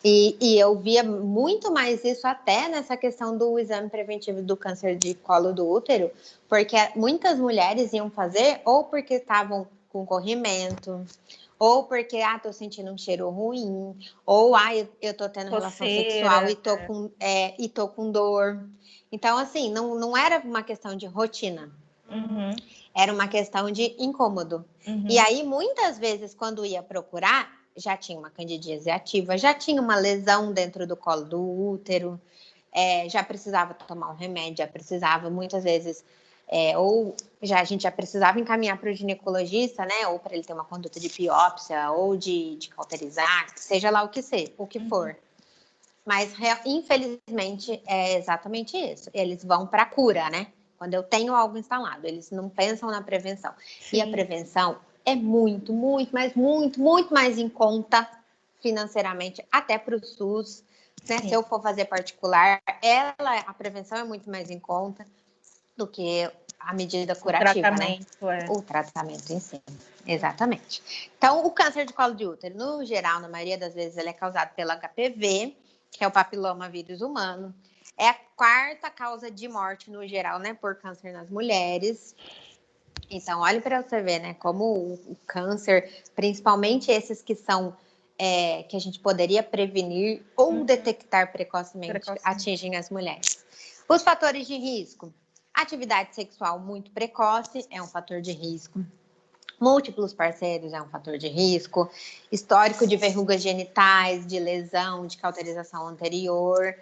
E eu via muito mais isso até nessa questão do exame preventivo do câncer de colo do útero, porque muitas mulheres iam fazer ou porque estavam com corrimento, ou porque, tô sentindo um cheiro ruim, ou, eu tô tendo relação sexual e tô com dor. Então, assim, não era uma questão de rotina. Uhum. Era uma questão de incômodo. Uhum. E aí, muitas vezes, quando ia procurar, já tinha uma candidíase ativa, já tinha uma lesão dentro do colo do útero, já precisava tomar um remédio, já precisava, muitas vezes, ou a gente já precisava encaminhar para o ginecologista, né? Ou para ele ter uma conduta de biópsia, ou de cauterizar, seja lá o que for. Mas, infelizmente, é exatamente isso. Eles vão para a cura, né? Quando eu tenho algo instalado, eles não pensam na prevenção. Sim. E a prevenção é muito, muito, mas muito, muito mais em conta financeiramente, até para o SUS, né? Se eu for fazer particular, a prevenção é muito mais em conta do que a medida curativa, né? O tratamento em si. Exatamente. Então, o câncer de colo de útero, no geral, na maioria das vezes, ele é causado pelo HPV, que é o papiloma vírus humano. É a quarta causa de morte, no geral, né? Por câncer nas mulheres. Então, olhe para você ver, né? Como o câncer, principalmente esses que são que a gente poderia prevenir ou detectar precocemente, atingem as mulheres. Os fatores de risco. Atividade sexual muito precoce é um fator de risco. Múltiplos parceiros é um fator de risco. Histórico de verrugas genitais, de lesão, de cauterização anterior.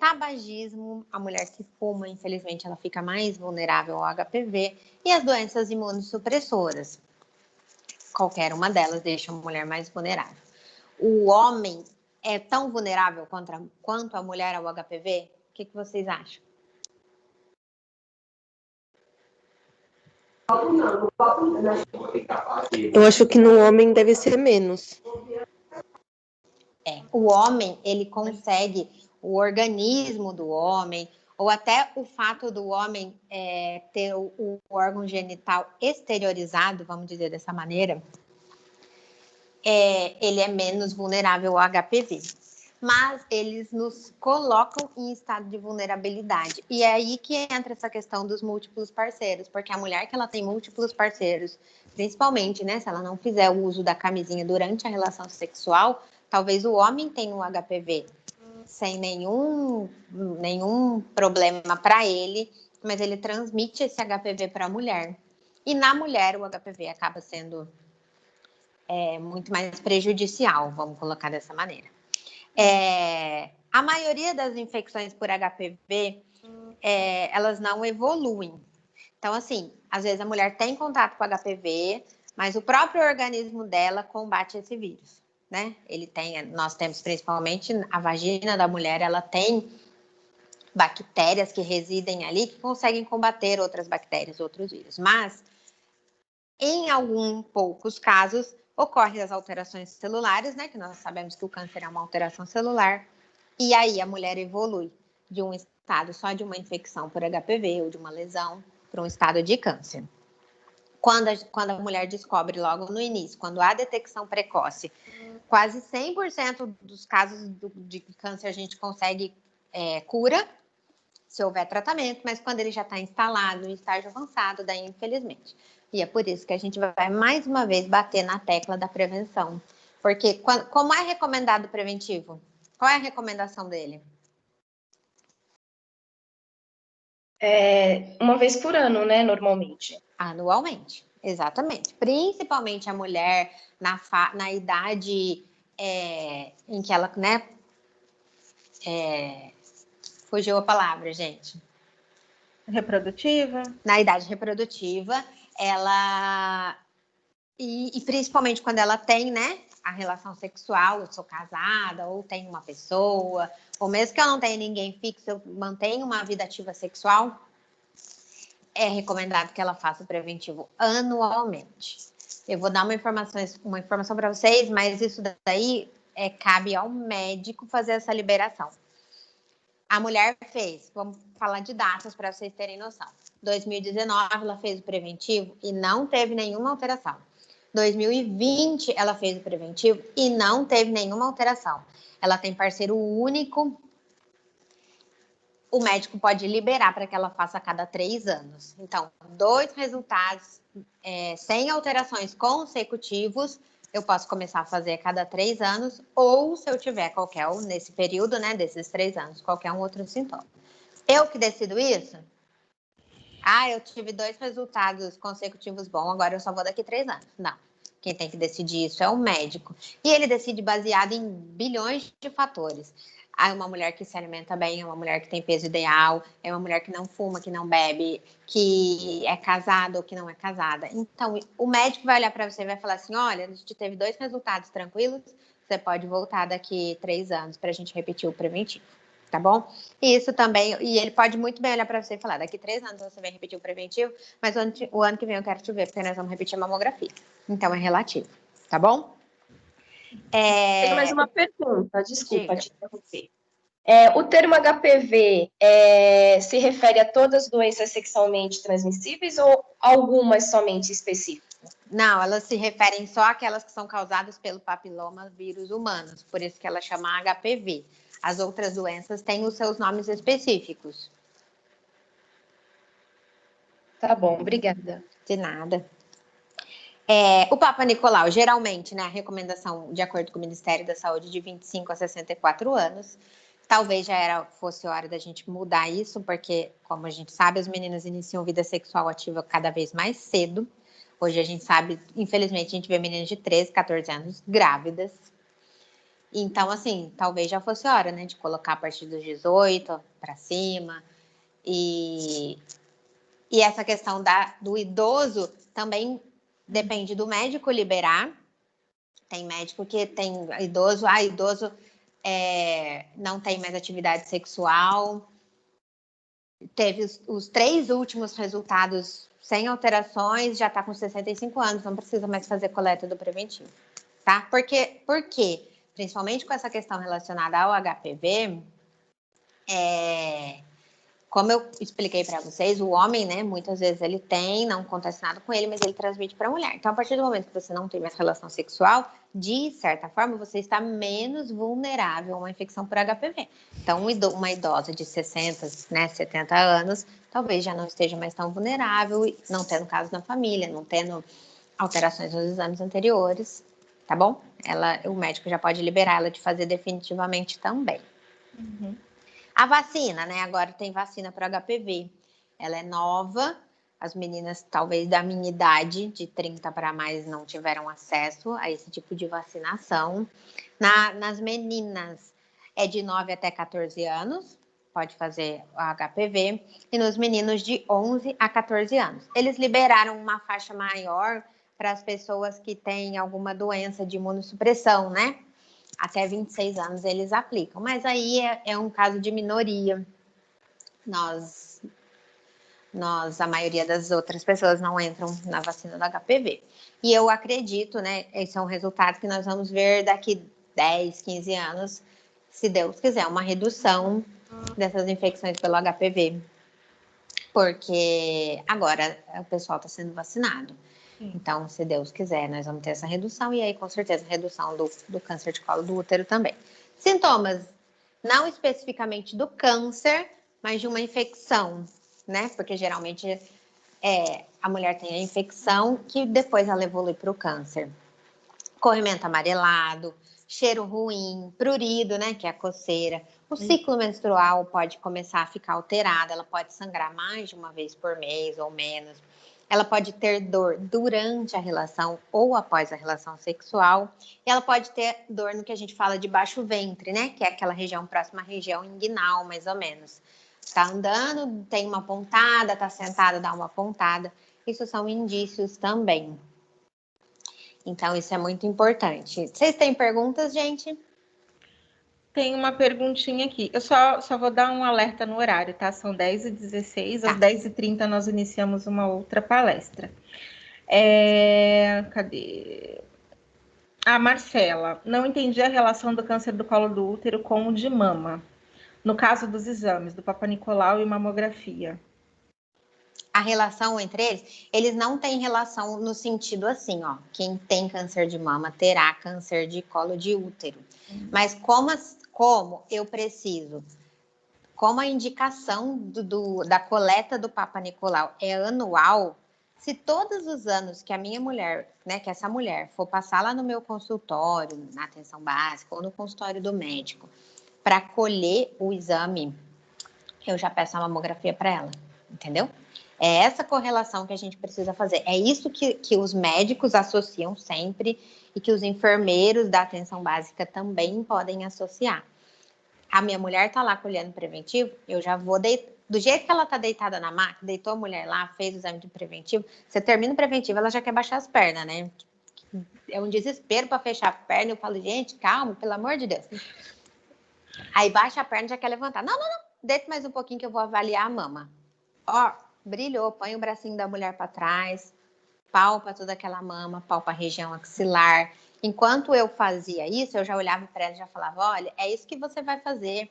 Tabagismo, a mulher que fuma, infelizmente, ela fica mais vulnerável ao HPV. E as doenças imunossupressoras. Qualquer uma delas deixa a mulher mais vulnerável. O homem é tão vulnerável quanto a mulher ao HPV? O que vocês acham? Eu acho que no homem deve ser menos. O homem, ele consegue, o organismo do homem, ou até o fato do homem ter o órgão genital exteriorizado, vamos dizer dessa maneira, ele é menos vulnerável ao HPV. Mas eles nos colocam em estado de vulnerabilidade. E é aí que entra essa questão dos múltiplos parceiros, porque a mulher que ela tem múltiplos parceiros, principalmente, né, se ela não fizer o uso da camisinha durante a relação sexual, talvez o homem tenha um HPV sem nenhum problema para ele, mas ele transmite esse HPV para a mulher. E na mulher, o HPV acaba sendo muito mais prejudicial, vamos colocar dessa maneira. A maioria das infecções por HPV, elas não evoluem. Então, assim, às vezes a mulher tem contato com HPV, mas o próprio organismo dela combate esse vírus, né? Nós temos principalmente a vagina da mulher, ela tem bactérias que residem ali que conseguem combater outras bactérias, outros vírus. Mas, em poucos casos, ocorrem as alterações celulares, né? Que nós sabemos que o câncer é uma alteração celular. E aí a mulher evolui de um estado só de uma infecção por HPV ou de uma lesão para um estado de câncer. Quando a mulher descobre logo no início, quando há detecção precoce, quase 100% dos casos de câncer a gente consegue cura, se houver tratamento, mas quando ele já está instalado em estágio avançado, daí infelizmente. E é por isso que a gente vai mais uma vez bater na tecla da prevenção. Porque como é recomendado o preventivo? Qual é a recomendação dele? Uma vez por ano, né, normalmente. Anualmente, exatamente. Principalmente a mulher na idade em que ela, né, fugiu a palavra, gente. Reprodutiva. Na idade reprodutiva, ela... E principalmente quando ela tem, né, a relação sexual, eu sou casada, ou tenho uma pessoa, ou mesmo que eu não tenha ninguém fixo, eu mantenho uma vida ativa sexual, é recomendado que ela faça o preventivo anualmente. Eu vou dar uma informação para vocês, mas isso daí cabe ao médico fazer essa liberação. A mulher fez, vamos falar de datas para vocês terem noção. 2019 ela fez o preventivo e não teve nenhuma alteração. 2020 ela fez o preventivo e não teve nenhuma alteração. Ela tem parceiro único. O médico pode liberar para que ela faça a cada 3 anos. Então, 2 resultados sem alterações consecutivos, eu posso começar a fazer a cada 3 anos, ou se eu tiver qualquer um, nesse período, né, desses 3 anos, qualquer um outro sintoma. Eu que decido isso? Eu tive 2 resultados consecutivos bons, agora eu só vou daqui 3 anos. Não. Quem tem que decidir isso é o médico. E ele decide baseado em bilhões de fatores. É uma mulher que se alimenta bem, é uma mulher que tem peso ideal, é uma mulher que não fuma, que não bebe, que é casada ou que não é casada. Então, o médico vai olhar para você e vai falar assim, olha, a gente teve 2 resultados tranquilos, você pode voltar daqui 3 anos para a gente repetir o preventivo, tá bom? Isso também, e ele pode muito bem olhar para você e falar, daqui 3 anos você vem repetir o preventivo, mas o ano que vem eu quero te ver, porque nós vamos repetir a mamografia. Então, é relativo, tá bom? Tenho mais uma pergunta, desculpa Diga. te interromper. O termo HPV se refere a todas as doenças sexualmente transmissíveis ou algumas somente específicas? Não, elas se referem só àquelas que são causadas pelo papiloma vírus humanos, por isso que ela chama HPV. As outras doenças têm os seus nomes específicos. Tá bom, obrigada. De nada. O Papa Nicolau, geralmente, né, a recomendação, de acordo com o Ministério da Saúde, de 25 a 64 anos. Talvez já fosse hora da gente mudar isso, porque, como a gente sabe, as meninas iniciam vida sexual ativa cada vez mais cedo. Hoje a gente sabe, infelizmente, a gente vê meninas de 13, 14 anos grávidas. Então, assim, talvez já fosse hora, né, de colocar a partir dos 18 para cima. E essa questão do idoso também depende do médico liberar. Tem médico que tem idoso, idoso não tem mais atividade sexual. Teve os 3 últimos resultados sem alterações, já está com 65 anos, não precisa mais fazer coleta do preventivo, tá? Por quê? Principalmente com essa questão relacionada ao HPV, como eu expliquei para vocês, o homem, né, muitas vezes ele não acontece nada com ele, mas ele transmite para a mulher. Então, a partir do momento que você não tem mais relação sexual, de certa forma, você está menos vulnerável a uma infecção por HPV. Então, uma idosa de 60, né, 70 anos, talvez já não esteja mais tão vulnerável, não tendo caso na família, não tendo alterações nos exames anteriores, tá bom? O médico já pode liberar ela de fazer definitivamente também. Uhum. A vacina, né? Agora tem vacina para HPV. Ela é nova. As meninas, talvez da minha idade, de 30 para mais, não tiveram acesso a esse tipo de vacinação. Nas meninas, é de 9 até 14 anos, pode fazer o HPV. E nos meninos, de 11 a 14 anos. Eles liberaram uma faixa maior para as pessoas que têm alguma doença de imunossupressão, né? Até 26 anos eles aplicam, mas aí é um caso de minoria. A maioria das outras pessoas não entram na vacina do HPV. E eu acredito, né, esse é um resultado que nós vamos ver daqui 10, 15 anos, se Deus quiser, uma redução dessas infecções pelo HPV. Porque agora o pessoal está sendo vacinado. Então, se Deus quiser, nós vamos ter essa redução e aí, com certeza, redução do câncer de colo do útero também. Sintomas, não especificamente do câncer, mas de uma infecção, né? Porque geralmente a mulher tem a infecção que depois ela evolui para o câncer. Corrimento amarelado, cheiro ruim, prurido, né? Que é a coceira. O ciclo menstrual pode começar a ficar alterado, ela pode sangrar mais de uma vez por mês ou menos. Ela pode ter dor durante a relação ou após a relação sexual. E ela pode ter dor no que a gente fala de baixo ventre, né? Que é aquela região próxima à região inguinal, mais ou menos. Tá andando, tem uma pontada, tá sentada, dá uma pontada. Isso são indícios também. Então, isso é muito importante. Vocês têm perguntas, gente? Tem uma perguntinha aqui. Eu só vou dar um alerta no horário, tá? São 10h16. Tá. Às 10h30 nós iniciamos uma outra palestra. Cadê? A Marcela. Não entendi a relação do câncer do colo do útero com o de mama. No caso dos exames, do Papa Nicolau e mamografia. A relação entre eles não têm relação no sentido assim, ó. Quem tem câncer de mama terá câncer de colo de útero. Mas como eu preciso, como a indicação da coleta do Papa Nicolau é anual, se todos os anos que a minha mulher, né, que essa mulher for passar lá no meu consultório, na atenção básica ou no consultório do médico, para colher o exame, eu já peço a mamografia para ela, entendeu? É essa correlação que a gente precisa fazer. É isso que os médicos associam sempre e que os enfermeiros da atenção básica também podem associar. A minha mulher tá lá colhendo preventivo, eu já vou do jeito que ela tá deitada na maca, deitou a mulher lá, fez o exame de preventivo, você termina o preventivo, ela já quer baixar as pernas, né? É um desespero para fechar a perna, eu falo, gente, calma, pelo amor de Deus. Aí baixa a perna e já quer levantar. Não, deita mais um pouquinho que eu vou avaliar a mama. Ó, brilhou, põe o bracinho da mulher para trás, palpa toda aquela mama, palpa a região axilar. Enquanto eu fazia isso, eu já olhava para ela e já falava, olha, é isso que você vai fazer.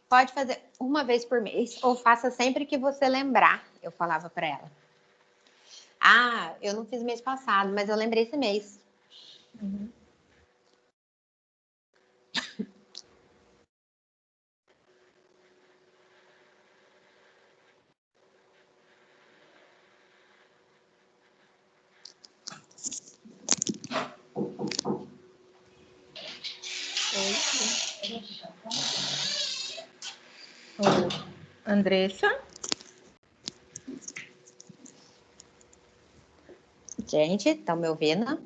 Pode fazer uma vez por mês ou faça sempre que você lembrar, eu falava para ela. Ah, eu não fiz mês passado, mas eu lembrei esse mês. Uhum. Andressa? Gente, estão me ouvindo?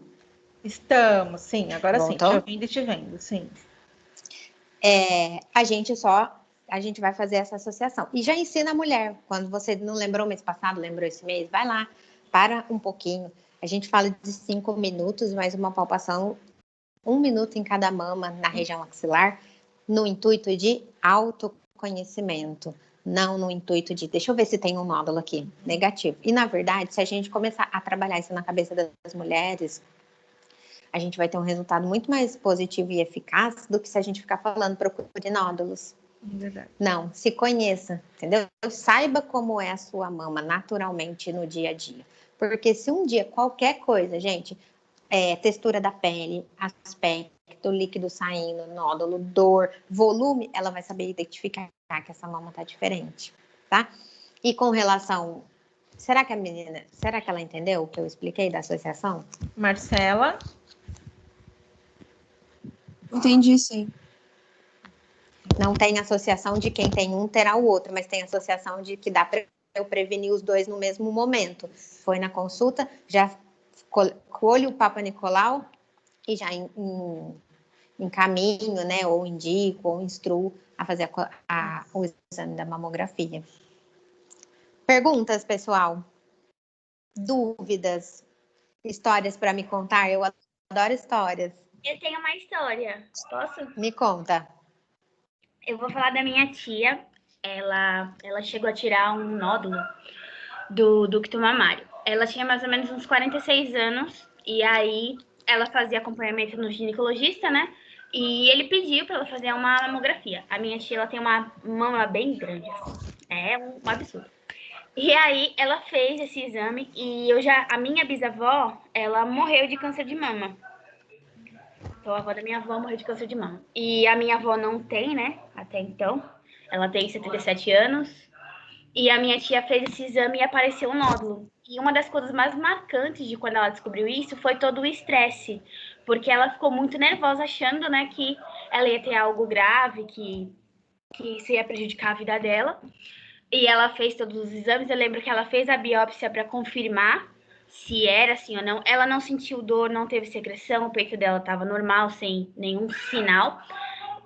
Estamos, sim, agora Voltou? sim, te ouvindo e te vendo, sim. A gente vai fazer essa associação. E já ensina a mulher, quando você não lembrou mês passado, lembrou esse mês, vai lá, para um pouquinho. A gente fala de 5 minutos, mas uma palpação, 1 minuto em cada mama na região axilar, no intuito de autoconhecimento. Não no intuito de, deixa eu ver se tem um nódulo aqui, negativo. E, na verdade, se a gente começar a trabalhar isso na cabeça das mulheres, a gente vai ter um resultado muito mais positivo e eficaz do que se a gente ficar falando procure nódulos. Verdade. Não, se conheça, entendeu? Saiba como é a sua mama naturalmente no dia a dia. Porque se um dia qualquer coisa, gente, textura da pele, aspecto, líquido saindo, nódulo, dor, volume, ela vai saber identificar que essa mama tá diferente, tá? E com relação... Será que ela entendeu o que eu expliquei da associação? Marcela? Entendi, sim. Não tem associação de quem tem um terá o outro, mas tem associação de que dá para eu prevenir os dois no mesmo momento. Foi na consulta, já colho o Papa Nicolau e já encaminho, né, ou indico, ou instruo a fazer o exame da mamografia. Perguntas, pessoal? Dúvidas? Histórias para me contar? Eu adoro histórias. Eu tenho uma história. Posso? Me conta. Eu vou falar da minha tia. Ela chegou a tirar um nódulo do ducto mamário. Ela tinha mais ou menos uns 46 anos. E aí ela fazia acompanhamento no ginecologista, né? E ele pediu para ela fazer uma mamografia. A minha tia, ela tem uma mama bem grande. É um absurdo. E aí ela fez esse exame e a minha bisavó, ela morreu de câncer de mama. Então a avó da minha avó morreu de câncer de mama. E a minha avó não tem, né? Até então. Ela tem 77 anos. E a minha tia fez esse exame e apareceu um nódulo. E uma das coisas mais marcantes de quando ela descobriu isso foi todo o estresse. Porque ela ficou muito nervosa achando, né, que ela ia ter algo grave, que isso ia prejudicar a vida dela. E ela fez todos os exames. Eu lembro que ela fez a biópsia para confirmar se era assim ou não. Ela não sentiu dor, não teve secreção, o peito dela estava normal, sem nenhum sinal.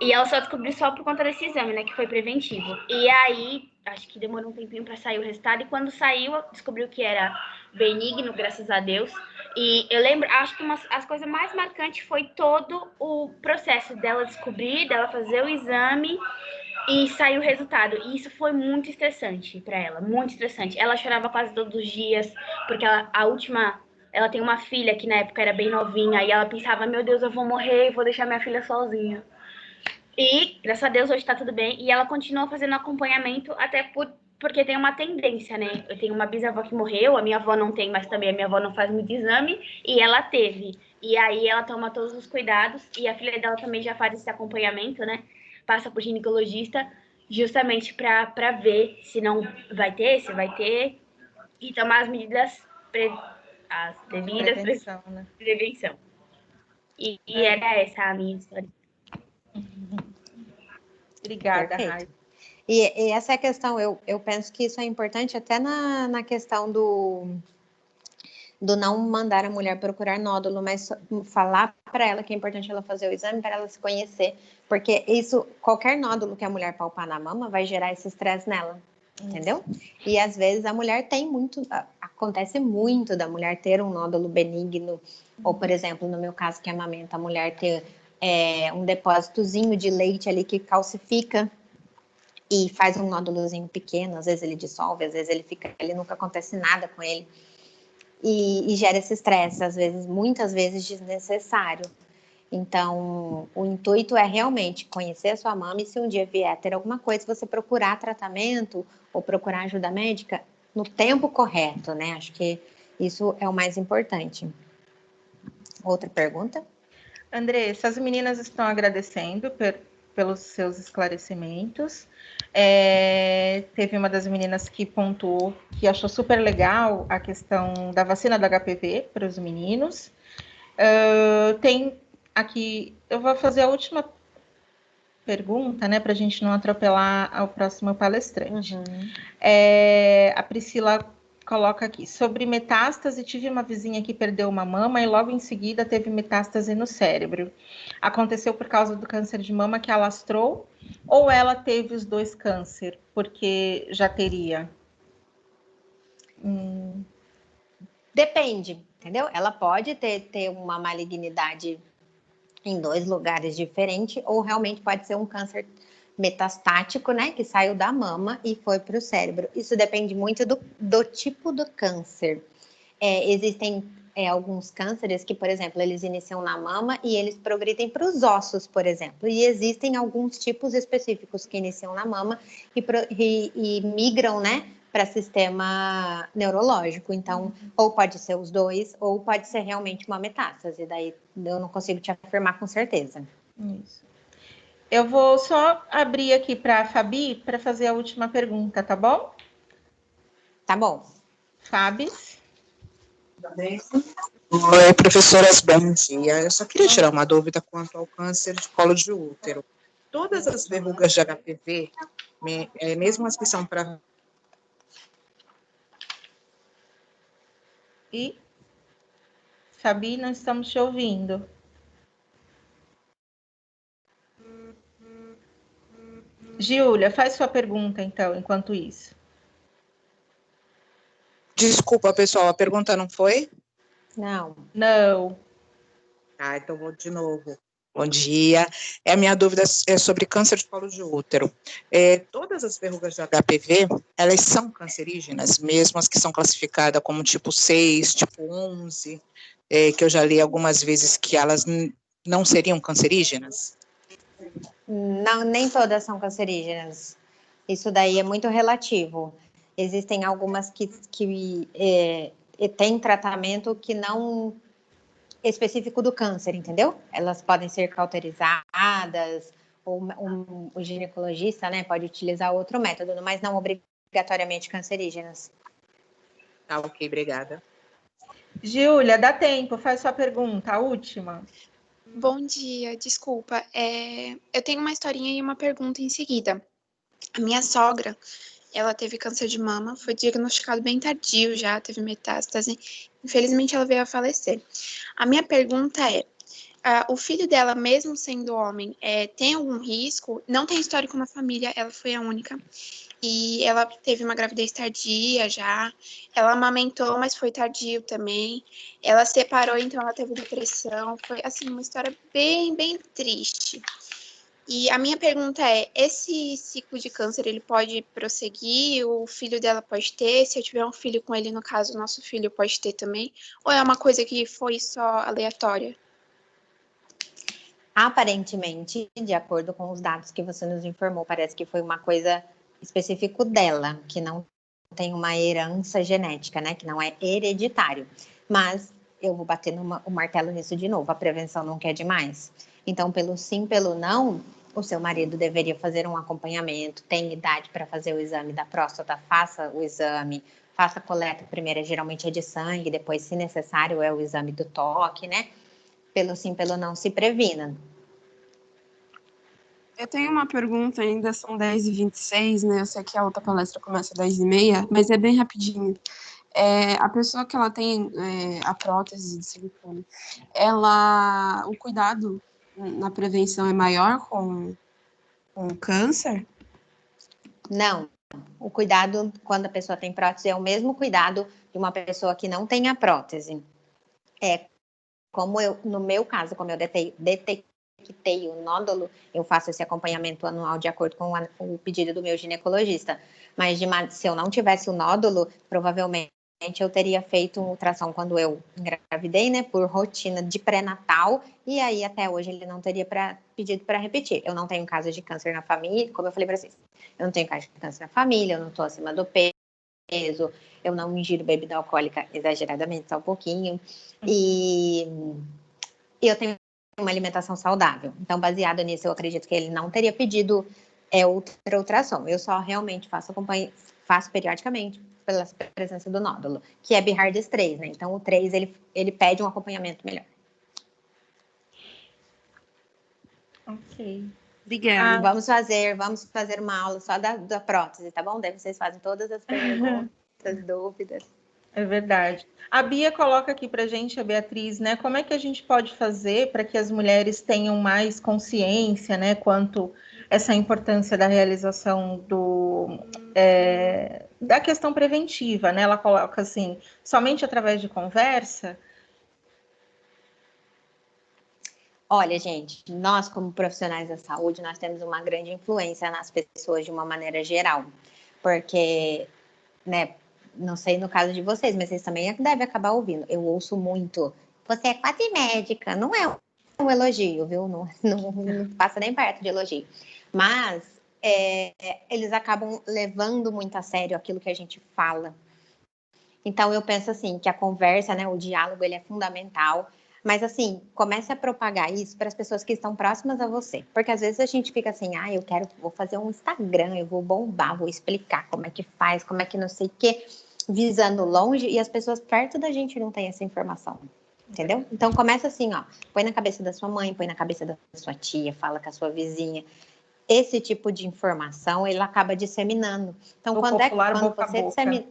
E ela só descobriu só por conta desse exame, né, que foi preventivo. E aí, acho que demorou um tempinho para sair o resultado, e quando saiu, descobriu que era benigno, graças a Deus. E eu lembro, acho que as coisas mais marcantes foi todo o processo dela descobrir, dela fazer o exame e sair o resultado. E isso foi muito estressante para ela, muito estressante. Ela chorava quase todos os dias, porque ela tem uma filha que na época era bem novinha, e ela pensava, meu Deus, eu vou morrer, vou deixar minha filha sozinha. E, graças a Deus, hoje tá tudo bem. E ela continua fazendo acompanhamento, até porque tem uma tendência, né? Eu tenho uma bisavó que morreu, a minha avó não tem, mas também a minha avó não faz muito exame, e ela teve. E aí ela toma todos os cuidados, e a filha dela também já faz esse acompanhamento, né? Passa por ginecologista, justamente para ver se não vai ter, se vai ter, e tomar as medidas, as devidas Prevenção, né? prevenção. E era essa a minha história. Obrigada, Perfeito. Rai. E essa é a questão, eu penso que isso é importante até na questão do não mandar a mulher procurar nódulo, mas falar para ela que é importante ela fazer o exame para ela se conhecer, porque qualquer nódulo que a mulher palpar na mama vai gerar esse estresse nela, entendeu? E às vezes a mulher acontece muito da mulher ter um nódulo benigno, ou por exemplo, no meu caso que amamenta, a mulher ter um depósitozinho de leite ali que calcifica e faz um nódulozinho pequeno, às vezes ele dissolve, às vezes ele fica ali, nunca acontece nada com ele. E gera esse estresse, às vezes, muitas vezes desnecessário. Então, o intuito é realmente conhecer a sua mama, e se um dia vier ter alguma coisa, você procurar tratamento ou procurar ajuda médica no tempo correto, né? Acho que isso é o mais importante. Outra pergunta? Andressa, as meninas estão agradecendo pelos seus esclarecimentos. Teve uma das meninas que pontuou que achou super legal a questão da vacina do HPV para os meninos. Tem aqui, eu vou fazer a última pergunta, né, para a gente não atropelar ao próximo palestrante. A Priscila coloca aqui, sobre metástase, tive uma vizinha que perdeu uma mama e logo em seguida teve metástase no cérebro. Aconteceu por causa do câncer de mama que alastrou, ou ela teve os dois câncer, porque já teria? Depende, entendeu? Ela pode ter uma malignidade em 2 lugares diferentes, ou realmente pode ser um câncer metastático, né, que saiu da mama e foi para o cérebro. Isso depende muito do tipo do câncer. Existem alguns cânceres que, por exemplo, eles iniciam na mama e eles progridem para os ossos, por exemplo. E existem alguns tipos específicos que iniciam na mama e migram, né, para sistema neurológico. Então, ou pode ser os dois, ou pode ser realmente uma metástase. Daí eu não consigo te afirmar com certeza. Isso. Eu vou só abrir aqui para a Fabi para fazer a última pergunta, tá bom? Tá bom. Fabis? Oi, professoras, bom dia. Eu só queria tirar uma dúvida quanto ao câncer de colo de útero. Todas as verrugas de HPV, mesmo as que são para... E? Fabi, não estamos te ouvindo. Giulia, faz sua pergunta, então, enquanto isso. Desculpa, pessoal, a pergunta não foi? Não. Não. Então vou de novo. Bom dia. A minha dúvida é sobre câncer de colo de útero. Todas as verrugas de HPV, elas são cancerígenas, mesmo as que são classificadas como tipo 6, tipo 11, que eu já li algumas vezes que elas não seriam cancerígenas? Não, nem todas são cancerígenas. Isso daí é muito relativo. Existem algumas que têm tratamento que não específico do câncer, entendeu? Elas podem ser cauterizadas, ou o ginecologista, né, pode utilizar outro método, mas não obrigatoriamente cancerígenas. Tá, ok, obrigada. Giulia, dá tempo, faz sua pergunta, a última. Bom dia, desculpa. Eu tenho uma historinha e uma pergunta em seguida. A minha sogra, ela teve câncer de mama, foi diagnosticado bem tardio já, teve metástase. Infelizmente, ela veio a falecer. A minha pergunta é, o filho dela, mesmo sendo homem, tem algum risco? Não tem histórico na família, ela foi a única. E ela teve uma gravidez tardia já. Ela amamentou, mas foi tardio também. Ela separou, então ela teve depressão. Foi, assim, uma história bem, bem triste. E a minha pergunta é, esse ciclo de câncer, ele pode prosseguir? O filho dela pode ter? Se eu tiver um filho com ele, no caso, o nosso filho pode ter também? Ou é uma coisa que foi só aleatória? Aparentemente, de acordo com os dados que você nos informou, parece que foi uma coisa específica dela, que não tem uma herança genética, né? Que não é hereditário. Mas eu vou bater o martelo nisso de novo. A prevenção não quer demais. Então, pelo sim, pelo não, o seu marido deveria fazer um acompanhamento, tem idade para fazer o exame da próstata, faça o exame, faça a coleta primeira, geralmente é de sangue, depois, se necessário, é o exame do toque, né? Pelo sim, pelo não, se previna. Eu tenho uma pergunta ainda, são 10h26, né? Eu sei que a outra palestra começa às 10h30, mas é bem rapidinho. A pessoa que ela tem a prótese de silicone, o cuidado na prevenção é maior com o câncer? Não. O cuidado quando a pessoa tem prótese é o mesmo cuidado de uma pessoa que não tem a prótese. No meu caso, como eu detectei o nódulo, eu faço esse acompanhamento anual de acordo com o pedido do meu ginecologista. Mas se eu não tivesse o nódulo, provavelmente eu teria feito um ultrassom quando eu engravidei, né, por rotina de pré-natal, e aí até hoje ele não teria pedido para repetir. Eu não tenho caso de câncer na família, como eu falei para vocês, eu não tenho caso de câncer na família, eu não estou acima do peso, eu não ingiro bebida alcoólica exageradamente, só um pouquinho, e eu tenho uma alimentação saudável. Então, baseado nisso, eu acredito que ele não teria pedido ultrassom. Eu só realmente faço periodicamente pela presença do nódulo, que é BIHARDS 3, né? Então, o 3, ele pede um acompanhamento melhor. Ok. Obrigada. Vamos fazer uma aula só da prótese, tá bom? Daí vocês fazem todas as perguntas, dúvidas. É verdade. A Bia coloca aqui para a gente, a Beatriz, né? Como é que a gente pode fazer para que as mulheres tenham mais consciência, né? Quanto essa importância da realização da questão preventiva, né? Ela coloca assim, somente através de conversa. Olha, gente, nós como profissionais da saúde, nós temos uma grande influência nas pessoas de uma maneira geral, porque, né, não sei no caso de vocês, mas vocês também devem acabar ouvindo. Eu ouço muito, você é quase médica, não é um elogio, viu? Não passa nem perto de elogio. Mas eles acabam levando muito a sério aquilo que a gente fala. Então, eu penso assim, que a conversa, né, o diálogo, ele é fundamental. Mas, assim, comece a propagar isso para as pessoas que estão próximas a você. Porque, às vezes, a gente fica assim, vou fazer um Instagram, eu vou bombar, vou explicar como é que faz, como é que não sei o quê, visando longe, e as pessoas perto da gente não têm essa informação. Entendeu? Então, começa assim, ó, põe na cabeça da sua mãe, põe na cabeça da sua tia, fala com a sua vizinha. Esse tipo de informação, ele acaba disseminando. Então, quando você dissemina...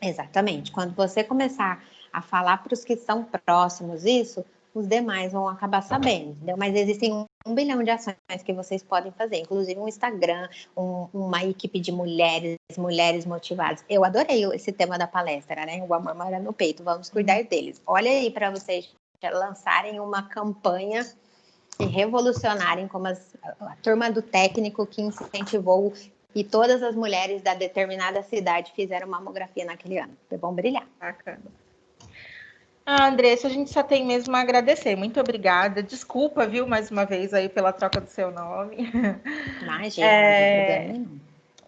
Exatamente. Quando você começar a falar para os que estão próximos isso, os demais vão acabar sabendo, entendeu? Mas existem 1 bilhão de ações que vocês podem fazer, inclusive um Instagram, uma equipe de mulheres motivadas. Eu adorei esse tema da palestra, né? O amor mora no peito, vamos cuidar deles. Olha aí para vocês lançarem uma campanha e revolucionarem como a turma do técnico que incentivou e todas as mulheres da determinada cidade fizeram mamografia naquele ano. Vão brilhar. Bacana. Andressa, a gente só tem mesmo a agradecer. Muito obrigada. Desculpa, viu, mais uma vez aí pela troca do seu nome. Imagina, não tem problema nenhum.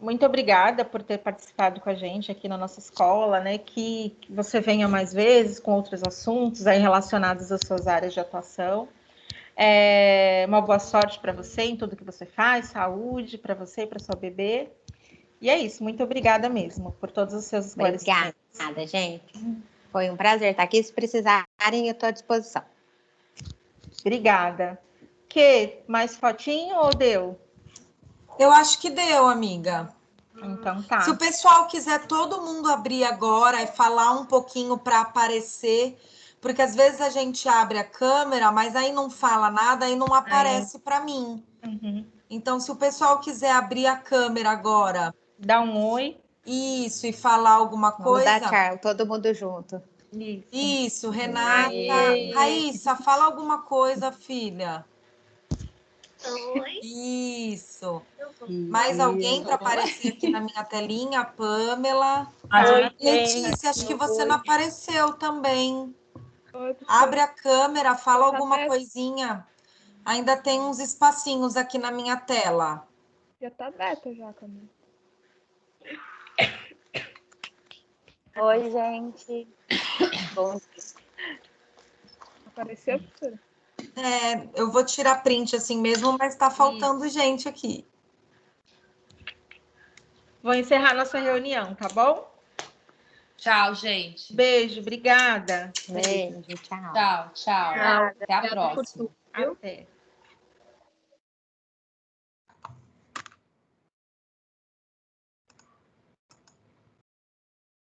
Muito obrigada por ter participado com a gente aqui na nossa escola, né? Que você venha mais vezes com outros assuntos aí relacionados às suas áreas de atuação. Uma boa sorte para você em tudo que você faz, saúde para você e para sua bebê. E é isso, muito obrigada mesmo por todos os seus esclarecimentos. Obrigada, gente. Foi um prazer estar aqui. Se precisarem, eu estou à disposição. Obrigada. Mais fotinho ou deu? Eu acho que deu, amiga. Então tá. Se o pessoal quiser todo mundo abrir agora e falar um pouquinho para aparecer, porque às vezes a gente abre a câmera, mas aí não fala nada, aí não aparece para mim. Uhum. Então, se o pessoal quiser abrir a câmera agora, dá um oi. Isso, e falar alguma coisa. Vamos dar tchau, todo mundo junto. Isso, Renata. Raíssa, fala alguma coisa, filha. Oi. Isso. Mais alguém para aparecer aqui na minha telinha? Pamela. Oi, Letícia, acho que você não apareceu também. Abre a câmera, fala alguma coisinha. Ainda tem uns espacinhos aqui na minha tela. Já tá aberta já, Camila. Oi, gente. Bom dia. Apareceu, professora? Eu vou tirar print assim mesmo, mas tá faltando gente aqui. Vou encerrar nossa reunião, tá bom? Tchau, gente. Beijo, obrigada. Beijo, tchau. Tchau. Até a próxima. Até.